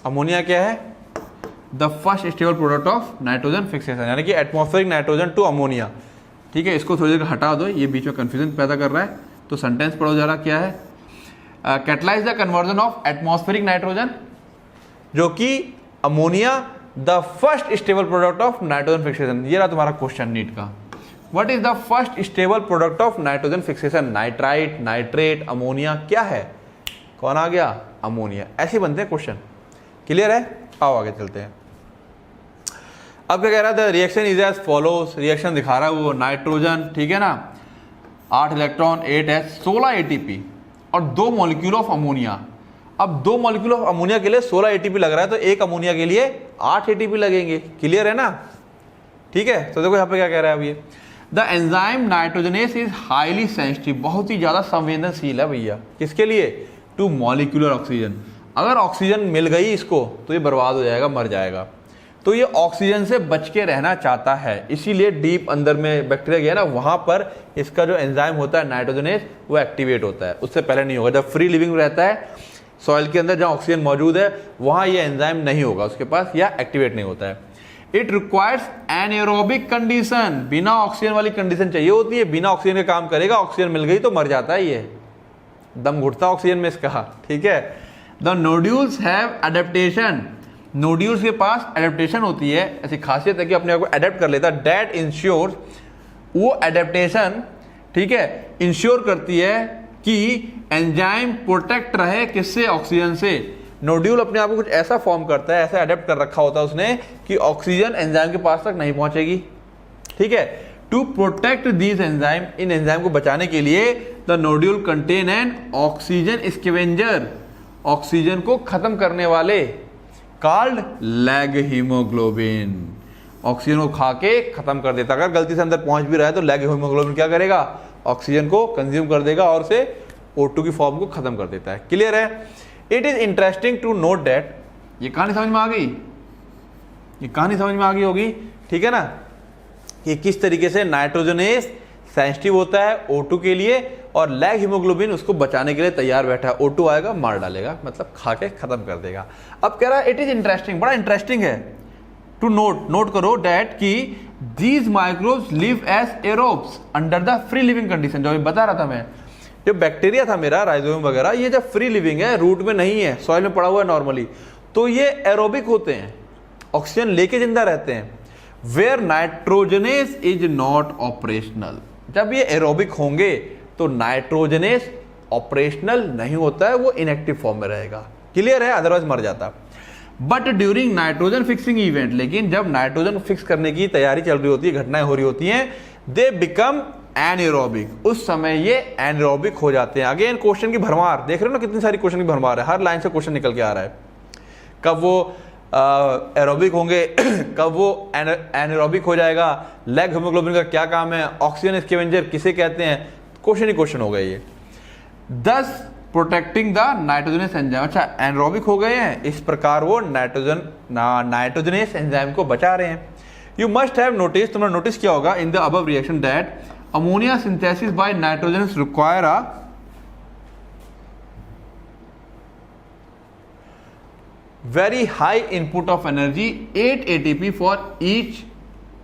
अमोनिया क्या है, the first stable product of nitrogen fixation, यानी कि एटमॉस्फेरिक नाइट्रोजन टू अमोनिया, ठीक है। इसको थोड़ी देर हटा दो, ये बीच में कंफ्यूजन पैदा कर रहा है, तो सेंटेंस पढ़ो जरा क्या है। Catalyse the conversion of atmospheric nitrogen, जो कि ammonia the first stable product of nitrogen fixation. ये रहा तुम्हारा क्वेश्चन नीट का, what is the first stable product of nitrogen fixation. Nitrite, nitrate, ammonia क्या है, कौन आ गया, अमोनिया। ऐसे बनते हैं क्वेश्चन, क्लियर है। आओ आगे चलते हैं। अब क्या कह रहा है, the reaction is as follows, reaction दिखा रहा है वो, नाइट्रोजन, ठीक है ना, 8 इलेक्ट्रॉन 8s 16 एटीपी और 2 मॉलिक्यूल ऑफ अमोनिया। अब 2 मॉलिक्यूल ऑफ अमोनिया के लिए 16 एटीपी लग रहा है, तो एक अमोनिया के लिए 8 एटीपी लगेंगे, क्लियर है ना, ठीक है। तो देखो यहाँ पे क्या कह रहा है अब ये, the enzyme nitrogenase is highly sensitive, बहुत ही ज्यादा संवेदनशील है भैया, किसके लिए, टू मॉलिक्यूलर ऑक्सीजन। अगर ऑक्सीजन मिल गई इसको तो ये बर्बाद हो जाएगा, मर जाएगा। तो ये ऑक्सीजन से बच के रहना चाहता है, इसीलिए डीप अंदर में बैक्टीरिया गया ना, वहां पर इसका जो एंजाइम होता है नाइट्रोजनेस वो एक्टिवेट होता है, उससे पहले नहीं होगा। जब फ्री लिविंग रहता है सॉइल के अंदर जहां ऑक्सीजन मौजूद है, वहां ये एंजाइम नहीं होगा उसके पास, या एक्टिवेट नहीं होता है। इट रिक्वायर्स एनएरोबिक कंडीशन, बिना ऑक्सीजन वाली कंडीशन चाहिए होती है, बिना ऑक्सीजन के काम करेगा, ऑक्सीजन मिल गई तो मर जाता है, ये दम घुटता ऑक्सीजन में इसका, ठीक है। The nodules have adaptation, nodules के पास एडेप्टेशन होती है, ऐसी खासियत है कि अपने आप को एडेप्ट कर लेता है। दैट इंश्योर, वो एडेप्टेशन, ठीक है, इंश्योर करती है कि एंजाइम प्रोटेक्ट रहे किससे, ऑक्सीजन से। नोड्यूल अपने आप को कुछ ऐसा फॉर्म करता है, ऐसा एडेप्ट कर रखा होता है उसने कि ऑक्सीजन एंजाइम के पास तक नहीं पहुंचेगी, ठीक है। टू प्रोटेक्ट दीज एंजाइम, इन एंजाइम को बचाने के लिए the nodule contain an oxygen scavenger, oxygen को खत्म करने वाले, कॉल्ड लैग हीमोग्लोबिन, ऑक्सीजन को खा के खत्म कर देता। अगर गलती से अंदर पहुंच भी रहा है तो लैग हीमोग्लोबिन क्या करेगा, ऑक्सीजन को कंज्यूम कर देगा और से O2 की फॉर्म को खत्म कर देता है, क्लियर है। It is interesting to note that, ये कहानी समझ में आ गई, ये कहानी समझ में आ गई होगी, ठीक है ना, कि किस तरीके से नाइट्रोजनेस सेंसिटिव होता है O2 के लिए और लैग हीमोग्लोबिन उसको बचाने के लिए तैयार बैठा है। O2 आएगा मार डालेगा, मतलब खा के खत्म कर देगा। अब कह रहा है इट इज इंटरेस्टिंग, बड़ा इंटरेस्टिंग है टू नोट करो डैट कि these microbes live as aerobes under the free living condition. जो बता रहा था मैं, जो बैक्टीरिया था मेरा राइजोबियम वगैरह, ये जब फ्री लिविंग है, रूट में नहीं है, सॉइल में पड़ा हुआ है नॉर्मली, तो ये एरोबिक होते हैं, ऑक्सीजन लेके जिंदा रहते हैं। Where nitrogenase is not operational, जब ये एरोबिक होंगे तो नाइट्रोजनेस ऑपरेशनल नहीं होता है, वो इनएक्टिव फॉर्म में रहेगा, क्लियर है, अदरवाइज मर जाता। But during nitrogen fixing event, लेकिन जब नाइट्रोजन फिक्स करने की तैयारी चल रही होती है, घटनाएं हो रही होती हैं, दे बिकम एनएरोबिक, उस समय ये एनएरोबिक हो जाते हैं। अगेन क्वेश्चन की भरमार देख रहे हो ना, कितनी सारी क्वेश्चन की भरमार है, हर लाइन से क्वेश्चन निकल के आ रहा है। कब वो एरोबिक होंगे, कब वो एनएरोबिक हो जाएगा, लैग हीमोग्लोबिन का क्या काम है, ऑक्सीजन स्कैवेंजर किसे कहते हैं, क्वेश्चन ही क्वेश्चन हो गए ये। 10 प्रोटेक्टिंग द नाइट्रोजनेस एंजाइम, अच्छा एनएरोबिक हो गए हैं, इस प्रकार वो नाइट्रोजनेस एंजाइम को बचा रहे हैं। यू मस्ट हैव नोटिस, तुमने नोटिस किया होगा in the above reaction that ammonia synthesis by nitrogen require a very high input of energy 8 ATP for each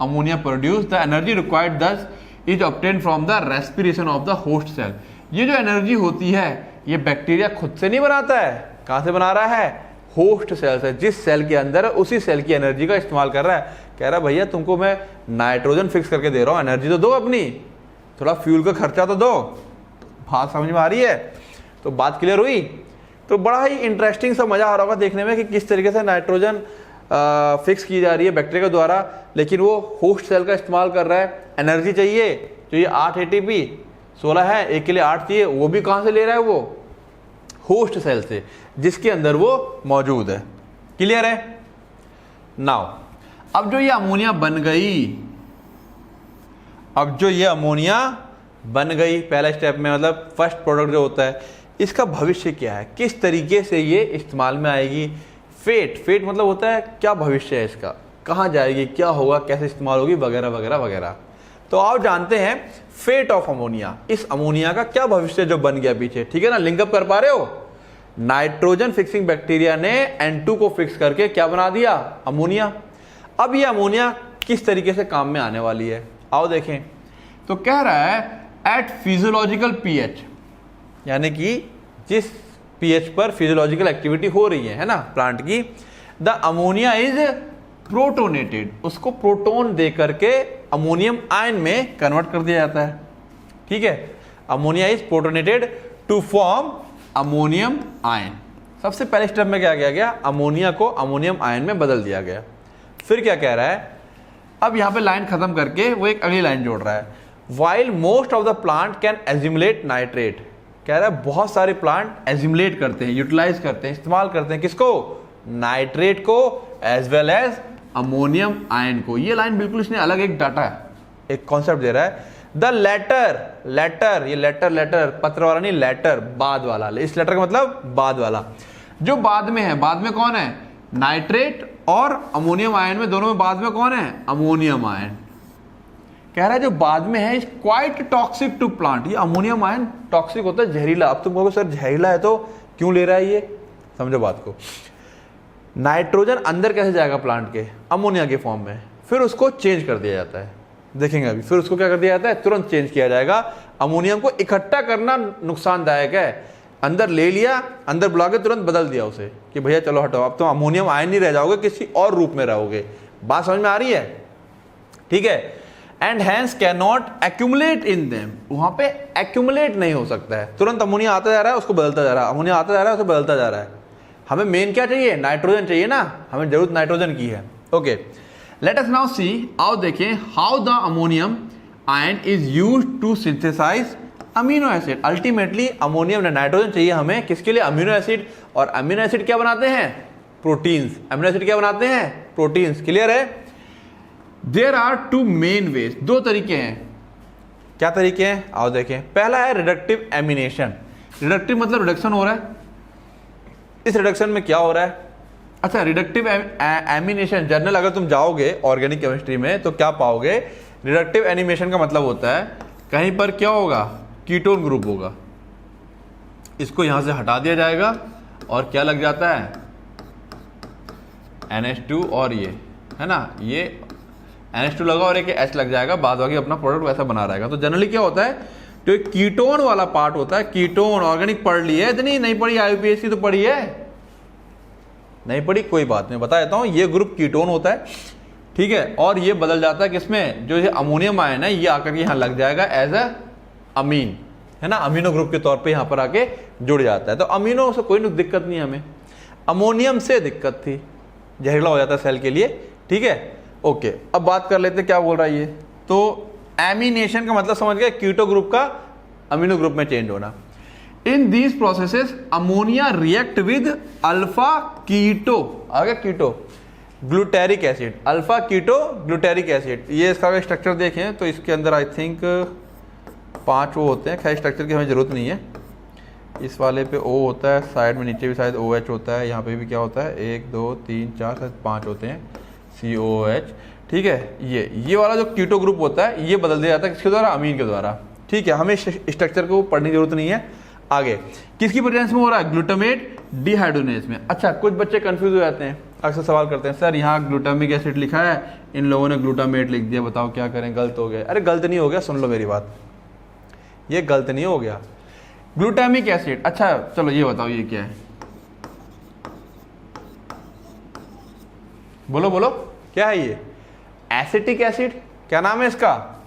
ammonia produced. The energy required thus is obtained from the respiration of the host cell. ये जो energy होती है ये bacteria खुद से नहीं बनाता है, कहां से बना रहा है, होस्ट सेल से, जिस सेल के अंदर है उसी सेल की एनर्जी का इस्तेमाल कर रहा है। कह रहा है भैया तुमको मैं नाइट्रोजन फिक्स करके दे रहा हूं, एनर्जी तो दो, अपनी थोड़ा फ्यूल का खर्चा तो दो। बात समझ में आ रही है, तो बात क्लियर हुई। तो बड़ा ही इंटरेस्टिंग सा मजा आ रहा होगा देखने में कि किस तरीके से नाइट्रोजन फिक्स की जा रही है बैक्टीरिया के द्वारा, लेकिन वो होस्ट सेल का इस्तेमाल कर रहा है। एनर्जी चाहिए तो ये 8 ATP 16 है, एक के लिए 8 चाहिए, वो भी कहां से ले रहा है, वो होस्ट सेल से जिसके अंदर वो मौजूद है, क्लियर है। नाउ अब जो ये अमोनिया बन गई, अब जो ये अमोनिया बन गई पहला स्टेप में, मतलब फर्स्ट प्रोडक्ट जो होता है, इसका भविष्य क्या है, किस तरीके से ये इस्तेमाल में आएगी। फेट मतलब होता है क्या भविष्य है इसका, कहाँ जाएगी, क्या होगा, कैसे इस्तेमाल होगी, वगैरह वगैरह वगैरह। तो आप जानते हैं फेट ऑफ अमोनिया, इस अमोनिया का क्या भविष्य जो बन गया पीछे, ठीक है ना, लिंकअप कर पा रहे हो। नाइट्रोजन फिक्सिंग बैक्टीरिया ने N2 को फिक्स करके क्या बना दिया, अमोनिया। अब ये अमोनिया किस तरीके से काम में आने वाली है, आओ देखें। तो कह रहा है एट फिजियोलॉजिकल पीएच, यानी कि जिस पीएच पर फिजियोलॉजिकल एक्टिविटी हो रही है ना प्लांट की, द अमोनिया इज प्रोटोनेटेड, उसको प्रोटोन दे करके अमोनियम आयन में कन्वर्ट कर दिया जाता है, ठीक है। Ammonia is protonated to form ammonium ion. सबसे पहले स्टेप में क्या किया गया, अमोनिया को अमोनियम आयन में बदल दिया गया। फिर क्या कह रहा है, अब यहां पे लाइन खत्म करके वो एक अगली लाइन जोड़ रहा है, while most of the plant can accumulate nitrate. कह रहा है बहुत सारे प्लांट एज्यूमुलेट करते हैं, यूटिलाइज करते हैं, इस्तेमाल करते हैं किसको, नाइट्रेट को, as well as ammonium ion को। ये लाइन बिल्कुल इसने अलग एक डाटा है, एक कॉन्सेप्ट दे रहा है। द लेटर, ये लेटर पत्र वाला नहीं, लेटर बाद वाला, इस लेटर का मतलब बाद वाला, जो बाद में है। बाद में कौन है, नाइट्रेट और अमोनियम आयन में, दोनों में बाद में कौन है, अमोनियम आयन। कह रहा है जो बाद में है is quite toxic to plant. ये अमोनियम आयन टॉक्सिक होता है, जहरीला। अब तुम कहोगे सर जहरीला है तो क्यों ले रहा है ये, समझो बात को। नाइट्रोजन अंदर कैसे जाएगा प्लांट के, अमोनिया के फॉर्म में, फिर उसको चेंज कर दिया जाता है, देखेंगे अभी। फिर उसको क्या कर दिया जाता है, तुरंत चेंज किया जाएगा। अमोनियम को इकट्ठा करना नुकसानदायक है, अंदर ले लिया, अंदर बुला के तुरंत बदल दिया उसे कि भैया चलो हटाओ, अब तो अमोनियम आयन नहीं रह जाओगे, किसी और रूप में रहोगे। बात समझ में आ रही है, ठीक है। And hence cannot accumulate in them, वहां पे एक्यूमुलेट नहीं हो सकता है, तुरंत अमोनिया आता जा रहा है, उसको बदलता जा रहा है, अमोनिया आता जा रहा है, उसको बदलता जा रहा है। हमें मेन क्या चाहिए, नाइट्रोजन चाहिए ना, हमें जरूरत नाइट्रोजन की है। Okay, let us now see, आओ देखें how the ammonium ion is used to synthesise amino acid. Ultimately ammonium nitrogen चाहिए हमें किसके लिए, अमीनो एसिड। और अमीनो एसिड क्या बनाते हैं, प्रोटीन्स। अमीनो एसिड क्या बनाते हैं, प्रोटीन्स। क्लियर है। There are two main ways, दो तरीके हैं। क्या तरीके हैं, आओ देखें। पहला है रिडक्टिव एमिनेशन। रिडक्टिव मतलब रिडक्शन हो रहा है। इस रिडक्शन में क्या हो रहा है, अच्छा, रिडक्टिव एमिनेशन जर्नल अगर तुम जाओगे ऑर्गेनिक केमिस्ट्री में तो क्या पाओगे, रिडक्टिव एनिमेशन का मतलब होता है कहीं पर क्या होगा, कीटोन ग्रुप होगा, इसको यहां से हटा दिया जाएगा और क्या लग जाता है, NH2, और ये है ना, ये NH2 लगा और एक H लग जाएगा, बाद बाकी अपना प्रोडक्ट वैसा बना रहेगा। तो जनरली क्या होता है, जो कीटोन वाला पार्ट होता है, कीटोन ऑर्गेनिक पढ़ ली है, इतनी नहीं पढ़ी, IUPAC तो पढ़ी है, नहीं पढ़ी कोई बात नहीं, बता देता हूं। ये ग्रुप कीटोन होता है, ठीक है, और ये बदल जाता है किसमें, जो ये अमोनियम आयन है ये आकर के यहाँ लग जाएगा एज अ अमीन, है ना, अमीनो ग्रुप के तौर पे यहाँ पर आके जुड़ जाता है। तो अमीनो से कोई दिक्कत नहीं है हमें, अमोनियम से दिक्कत थी, जहरीला हो जाता है सेल के लिए, ठीक है। ओके, अब बात कर लेते क्या बोल रहा है ये। तो एमिनेशन का मतलब समझ गए, कीटो ग्रुप का अमीनो ग्रुप में चेंज होना। In these processes ammonia react with alpha keto, आ गया keto glutaric acid, alpha keto glutaric acid. ये इसका स्ट्रक्चर देखें तो इसके अंदर आई थिंक 5 वो होते हैं, खैर स्ट्रक्चर की हमें जरूरत नहीं है। इस वाले पे O होता है, साइड में नीचे भी शायद OH होता है, यहाँ पे भी क्या होता है, 1 2 3 4 शायद 5 होते हैं, COOH, ठीक है। ये वाला जो कीटो ग्रुप होता है ये बदल दिया जाता है किसके द्वारा, अमीन के द्वारा, ठीक है। हमें स्ट्रक्चर को पढ़ने की जरूरत नहीं है। आगे किसकी प्रेजेंस में हो रहा है, ग्लूटामेट डिहाइड्रोजिनेज में। अच्छा, कुछ बच्चे कंफ्यूज हो जाते हैं, अक्सर सवाल करते हैं, सर यहाँ ग्लूटामिक एसिड लिखा है, इन लोगों ने ग्लूटामेट लिख दिया, बताओ क्या करें, गलत हो गया। अरे गलत नहीं हो गया, सुन लो मेरी बात, ये गलत नहीं हो गया। ग्लूटामिक एसिड, अच्छा चलो ये बताओ ये क्या है, बोलो बोलो क्या है ये, एसिटिक एसिड, क्या नाम है इसका,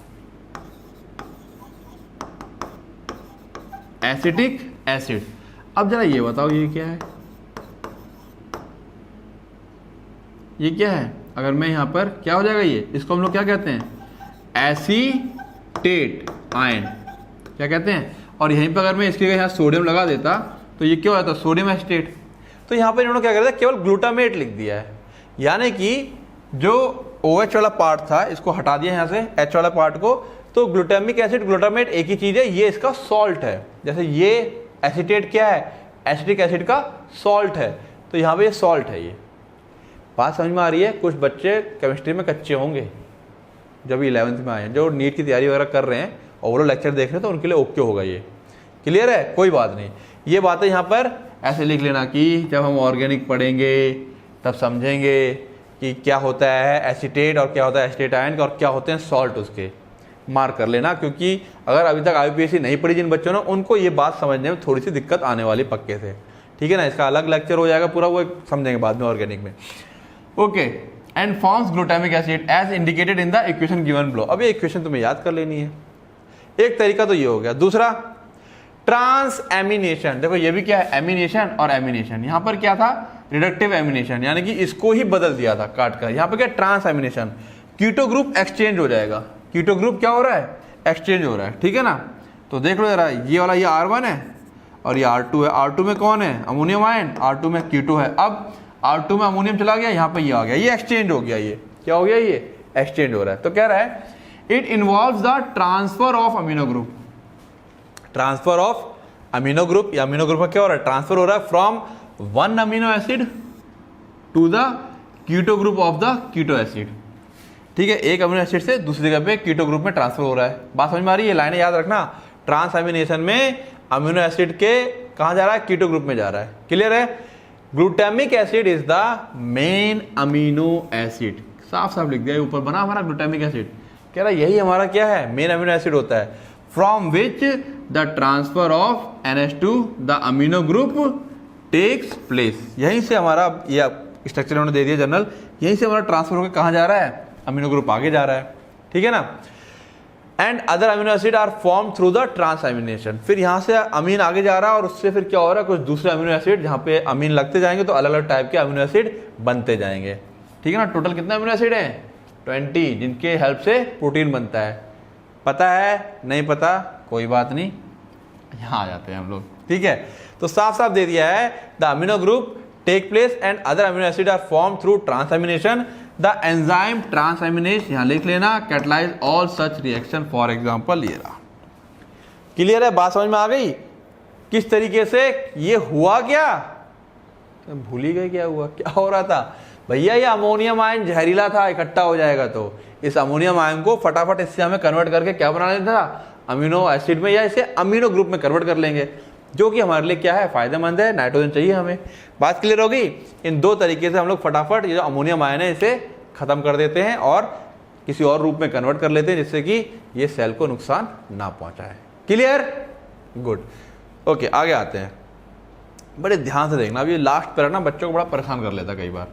एसिटिक एसिड। अब जरा ये बताओ ये क्या है, ये क्या है, अगर मैं यहां पर क्या हो जाएगा ये, इसको हम लोग क्या कहते हैं, एसीटेट आयन, क्या कहते हैं। और यहीं पर अगर मैं इसके यहाँ सोडियम लगा देता तो ये क्या हो जाता, सोडियम एसिटेट। तो यहाँ पर इन्होंने क्या कर दिया, केवल ग्लूटामेट लिख दिया है, यानी कि जो OH वाला पार्ट था इसको हटा दिया यहाँ से, H वाला पार्ट को। तो ग्लूटामिक एसिड ग्लूटामेट एक ही चीज है, ये इसका सॉल्ट है। जैसे ये एसिटेट क्या है, एसिटिक एसिड का सॉल्ट है, तो यहाँ पे ये सॉल्ट है ये। बात समझ में आ रही है? कुछ बच्चे केमिस्ट्री में कच्चे होंगे जब 11th में आए, जो नीट की तैयारी वगैरह कर रहे हैं, ओवरऑल लेक्चर देख रहे हैं, तो उनके लिए ओके होगा ये। क्लियर है? कोई बात नहीं। ये बातें यहाँ पर ऐसे लिख लेना कि जब हम ऑर्गेनिक पढ़ेंगे तब समझेंगे कि क्या होता है एसीटेट और क्या होता है एसीटेट आयन और क्या होते हैं सॉल्ट, उसके मार्क कर लेना, क्योंकि अगर अभी तक IUPAC नहीं पढ़ी जिन बच्चों ने, उनको ये बात समझने में थोड़ी सी दिक्कत आने वाली पक्के से। ठीक है ना? इसका अलग लेक्चर हो जाएगा पूरा, वो समझेंगे बाद में ऑर्गेनिक में। Okay, and forms glutamic acid as indicated in the equation given below. अब ये इक्वेशन तुम्हें याद कर लेनी है। एक तरीका तो ये हो गया। दूसरा ट्रांस एमिनेशन। देखो ये भी क्या है, एमिनेशन और एमिनेशन। यहां पर क्या था, रिडक्टिव एमिनेशन, यानी कि इसको ही बदल दिया था काट कर। यहां पर क्या, transamination, keto group exchange हो जाएगा। कीटो ग्रुप क्या हो रहा है, एक्सचेंज हो रहा है। ठीक है ना? तो देख लो जरा, ये वाला ये R1 है और ये R2 है। R2 में कौन है, अमोनियम आयन, R2 में कीटो है। अब R2 में अमोनियम चला गया, यहाँ पे ये आ गया, ये एक्सचेंज हो गया। ये क्या हो गया, ये एक्सचेंज हो रहा है। तो कह रहा है it involves the transfer of amino group. Transfer of amino group, या अमीनो ग्रुप में क्या हो रहा है, ट्रांसफर हो रहा है from one amino acid to the keto group of the keto acid. ठीक है, एक अमीनो एसिड से दूसरी जगह पे कीटो ग्रुप में ट्रांसफर हो रहा है। बात समझ में आ रही है? लाइनें याद रखना। ट्रांस एमिनेशन में अमीनो एसिड के कहां जा रहा है, कीटो ग्रुप में जा रहा है। क्लियर है? Glutamic acid is the main amino acid. साफ साफ लिख दिया ऊपर, बना हमारा ग्लूटामिक एसिड। कह रहा है यही हमारा क्या है, मेन अमीनो एसिड होता है, from which the transfer of NH2 the amino group takes place. यहीं से हमारा ये स्ट्रक्चर उन्होंने दे दिया जनरल, यहीं से हमारा ट्रांसफर होकर कहां जा रहा है, अमीनो ग्रुप आगे जा रहा है। ठीक है ना? And other amino acid are form through the transamination. फिर यहाँ से अमीन आगे जा रहा है और उससे फिर क्या हो रहा है, कुछ दूसरे अमीनो एसिड, जहाँ पे अमीन लगते जाएंगे तो अलग अलग टाइप के अमीनो एसिड बनते जाएंगे। ठीक है ना? टोटल कितने अमीनो एसिड हैं, 20, जिनके हेल्प से प्रोटीन बनता है। पता है, नहीं पता, कोई बात नहीं, यहाँ आ जाते हैं हम लोग। ठीक है? तो साफ साफ दे दिया है, the amino group take place and other amino acid are form through transamination. The enzyme transaminase, यहां लिख लेना, catalyse all such reaction. For example ये रहा। क्लियर है? बात समझ में आ गई किस तरीके से ये हुआ? क्या भूल ही गए क्या हुआ, क्या हो रहा था भैया? ये अमोनियम आयन जहरीला था, इकट्ठा हो जाएगा, तो इस अमोनियम आयन को फटाफट इससे हमें कन्वर्ट करके क्या बना लेना था, अमीनो एसिड में, या इसे अमीनो ग्रुप में कन्वर्ट कर लेंगे, जो कि हमारे लिए क्या है, फायदेमंद है। नाइट्रोजन चाहिए हमें। बात क्लियर होगी? इन दो तरीके से हम लोग फटाफट ये जो अमोनियम आयन है इसे खत्म कर देते हैं और किसी और रूप में कन्वर्ट कर लेते हैं, जिससे कि ये सेल को नुकसान ना पहुंचाए। क्लियर? गुड। ओके, आगे आते हैं। बड़े ध्यान से देखना, अभी लास्ट पैरा ना बच्चों को बड़ा परेशान कर लेता कई बार।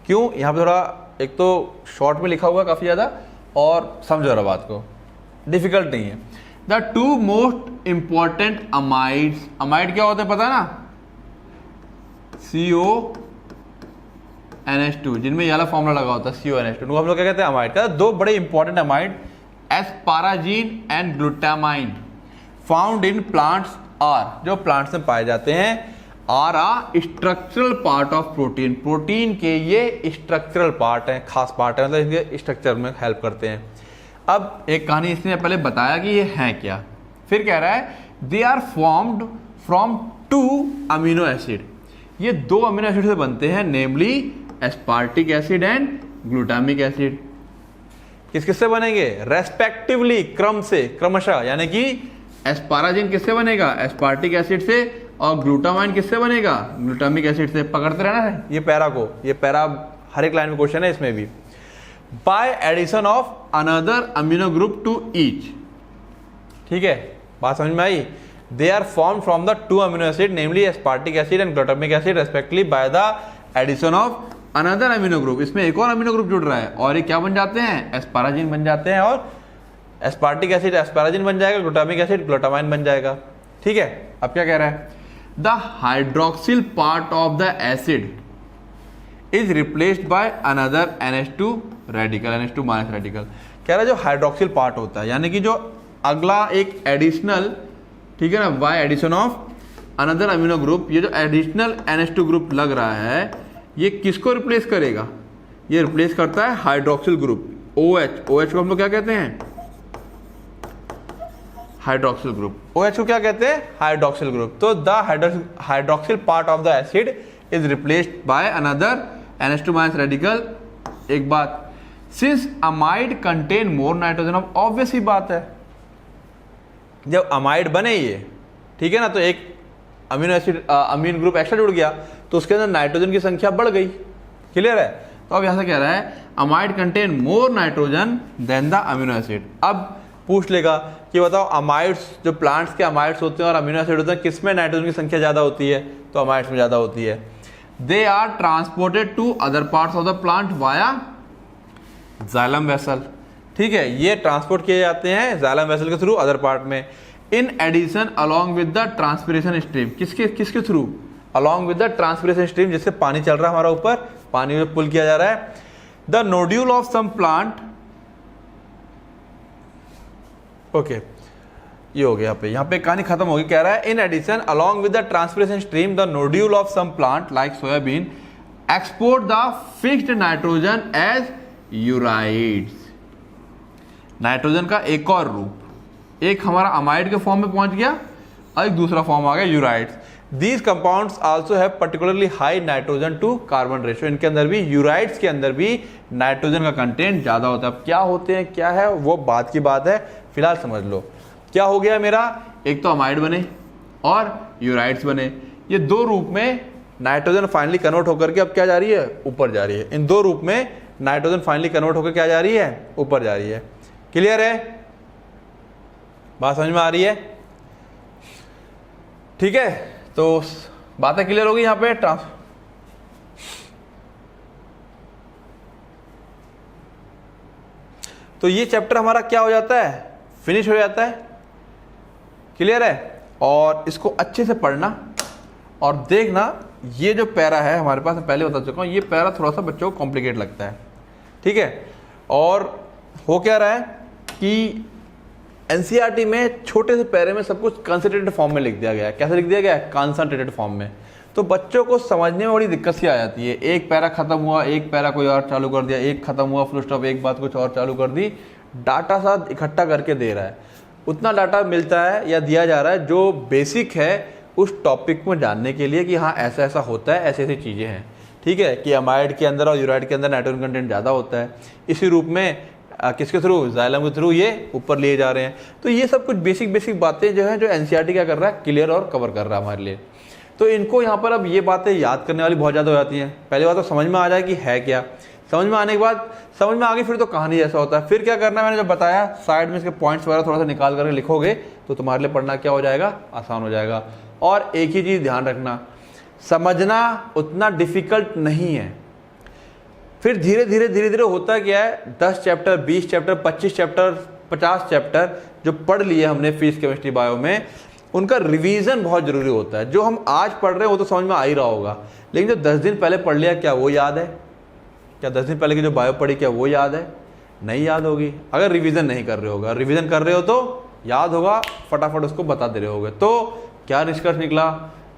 क्यों? यहाँ पे थोड़ा एक तो शॉर्ट में लिखा हुआ काफी ज्यादा, और समझो रहा बात को, डिफिकल्ट नहीं है। The two most important amides, amide क्या होते हैं पता है ना, CONH2, जिनमें ये वाला फॉर्मूला लगा होता है CONH2, हम लोग क्या कहते हैं, अमाइड का। दो बड़े important amide, asparagine and glutamine, found in plants are, जो प्लांट्स में पाए जाते हैं, are a structural part of protein. Protein के ये स्ट्रक्चरल पार्ट है, खास पार्ट है, मतलब इनके स्ट्रक्चर में हेल्प करते हैं। अब एक कहानी इसने पहले बताया कि ये हैं क्या, फिर कह रहा है they are formed from 2 amino acid. ये 2 अमीनो एसिड से बनते हैं, namely aspartic acid and glutamic acid. किस किससे बनेंगे, रेस्पेक्टिवली, क्रम से, क्रमशः, यानी कि एस्पाराजिन किससे बनेगा, एस्पार्टिक एसिड से, और ग्लूटामाइन किससे बनेगा, ग्लूटामिक एसिड से। पकड़ते रहना है ये पैरा को, ये पैरा हर एक लाइन में क्वेश्चन है इसमें भी। By addition of another amino group to each. ठीक है, बात समझ में आई? They are form from the 2 amino acid, namely aspartic acid and glutamic acid respectively by the addition of another amino group. इसमें एक और अमीनो ग्रुप जुड़ रहा है, और ये क्या बन जाते हैं, एस्पाराजिन बन जाते हैं, और एस्पार्टिक एसिड एस्पाराजिन बन जाएगा, ग्लूटामिक एसिड ग्लूटामाइन बन जाएगा। ठीक है, अब क्या कह रहा है, the hydroxyl part of the acid is replaced by another NH2 radical, NH2 minus radical. कह रहा है जो हाइड्रोक्सिल पार्ट होता है, यानी कि जो अगला एक एडिशनल, ठीक है ना, by addition of another amino group, ये जो एडिशनल NH2 ग्रुप लग रहा है, ये किसको रिप्लेस करेगा, ये रिप्लेस करता है हाइड्रोक्सिल ग्रुप, OH। OH को हम लोग क्या कहते हैं, हाइड्रोक्सिल ग्रुप। OH को क्या कहते हैं, हाइड्रोक्सिल ग्रुप। तो the hydroxyl part of the acid is replaced by another NH2 minus radical. एक बात, since amide contain more nitrogen, अब ऑब्वियस ही बात है जब अमाइड बने ये, ठीक है ना, तो एक अमीनो एसिड अमीन ग्रुप एक्स्ट्रा जुड़ गया तो उसके अंदर नाइट्रोजन की संख्या बढ़ गई। क्लियर है? तो अब यहां से कह रहा है amide contain more nitrogen than the amino acid. अब पूछ लेगा कि बताओ अमाइड्स, जो प्लांट्स के अमाइड्स होते हैं और अमीनो एसिड होते हैं, किसमें नाइट्रोजन की संख्या ज्यादा होती है? तो अमाइड्स में ज्यादा होती है। They are transported to other parts of the plant via xylem vessel. ठीक है, ये ट्रांसपोर्ट किए जाते हैं जाइलम वेसल के थ्रू अदर पार्ट में। In addition along with the transpiration stream, किसके थ्रू? Along with the transpiration stream, जिससे पानी चल रहा है हमारा ऊपर, पानी में पुल किया जा रहा है। The nodule of some plant, okay ये हो गया, यहाँ पे कहानी खत्म होगी। कह रहा है in addition along with the transpiration stream the nodule of some plant like soybean export the fixed nitrogen as ureides. Nitrogen का एक और रूप, एक हमारा अमाइड के फॉर्म में पहुंच गया और एक दूसरा फॉर्म आ गया ureides. These compounds also have particularly high nitrogen to carbon ratio. इनके अंदर भी, यूराइड्स के अंदर भी नाइट्रोजन का कंटेंट ज्यादा होता है। अब क्या होते हैं, क्या है वो बात की बात है, फिलहाल समझ लो। क्या हो गया मेरा, एक तो अमाइड बने और यूराइड्स बने, ये दो रूप में नाइट्रोजन फाइनली कन्वर्ट होकर के अब क्या जा रही है, ऊपर जा रही है। इन दो रूप में नाइट्रोजन फाइनली कन्वर्ट होकर क्या जा रही है, ऊपर जा रही है। क्लियर है? बात समझ में आ रही है? ठीक है, तो बातें क्लियर होगी यहां पे। तो ये चैप्टर हमारा क्या हो जाता है, फिनिश हो जाता है। क्लियर है? और इसको अच्छे से पढ़ना और देखना। ये जो पैरा है हमारे पास, मैं पहले बता चुका हूं, ये पैरा थोड़ा सा बच्चों को कॉम्प्लिकेट लगता है। ठीक है, और हो क्या रहा है कि एनसीईआरटी में छोटे से पैरे में सब कुछ कंसंट्रेटेड फॉर्म में लिख दिया गया है। कैसे लिख दिया गया है? कंसंट्रेटेड फॉर्म में। तो बच्चों को समझने में बड़ी दिक्कत सी आ जाती है। एक पैरा खत्म हुआ, एक पैरा कोई और चालू कर दिया, एक खत्म हुआ, फुल स्टॉप, एक बात कुछ और चालू कर दी। डाटा सा इकट्ठा करके दे रहा है, उतना डाटा मिलता है या दिया जा रहा है जो बेसिक है उस टॉपिक में जानने के लिए कि हाँ ऐसा ऐसा होता है, ऐसी ऐसी चीज़ें हैं। ठीक है, कि अमाइड के अंदर और यूराइड के अंदर नाइट्रोजन कंटेंट ज़्यादा होता है। इसी रूप में किसके थ्रू, जाइलम के थ्रू ये ऊपर लिए जा रहे हैं। तो ये सब कुछ बेसिक बातें जो है, जो एनसीईआरटी क्या कर रहा है, क्लियर और कवर कर रहा है हमारे लिए। तो इनको यहाँ पर अब ये बातें याद करने वाली बहुत ज़्यादा हो जाती हैं। पहली बात तो समझ में आ जाए कि है क्या, समझ में आने के बाद समझ में आ गई, फिर तो कहानी जैसा होता है। फिर क्या करना है, मैंने जो बताया, साइड में इसके पॉइंट्स वगैरह थोड़ा सा निकाल करके लिखोगे तो तुम्हारे लिए पढ़ना क्या हो जाएगा, आसान हो जाएगा। और एक ही चीज़ ध्यान रखना, समझना उतना डिफिकल्ट नहीं है। फिर धीरे धीरे होता क्या है, 10 चैप्टर, 20 चैप्टर, 25 चैप्टर, 50 चैप्टर जो पढ़ लिए हमने फिजिक्स, केमिस्ट्री, बायो में, उनका रिवीजन बहुत जरूरी होता है। जो हम आज पढ़ रहे हैं वो तो समझ में आ ही रहा होगा, लेकिन जो 10 दिन पहले पढ़ लिया, क्या वो याद है? क्या 10 दिन पहले की जो बायो पढ़ी, क्या वो याद है? नहीं याद होगी अगर रिवीजन नहीं कर रहे होगा। रिवीजन कर रहे हो तो याद होगा, फटाफट उसको बता दे रहे होगे। तो क्या निष्कर्ष निकला,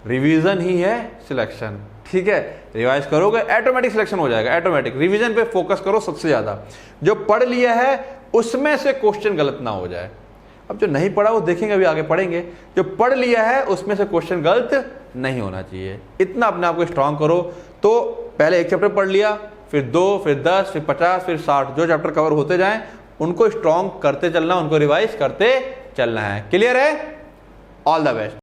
रिवीजन ही है सिलेक्शन। ठीक है, रिवाइज करोगे ऑटोमेटिक सिलेक्शन हो जाएगा, ऑटोमेटिक। रिवीजन पे फोकस करो सबसे ज्यादा, जो पढ़ लिया है उसमें से क्वेश्चन गलत ना हो जाए। अब जो नहीं पढ़ा वो देखेंगे, अभी आगे पढ़ेंगे। जो पढ़ लिया है उसमें से क्वेश्चन गलत नहीं होना चाहिए, इतना अपने आप को स्ट्रांग करो। तो पहले एक चैप्टर पढ़ लिया, फिर 2, फिर 10, फिर 50, फिर 60, जो चैप्टर कवर होते जाएं उनको स्ट्रांग करते चलना, उनको रिवाइज करते चलना है। क्लियर है? All the best.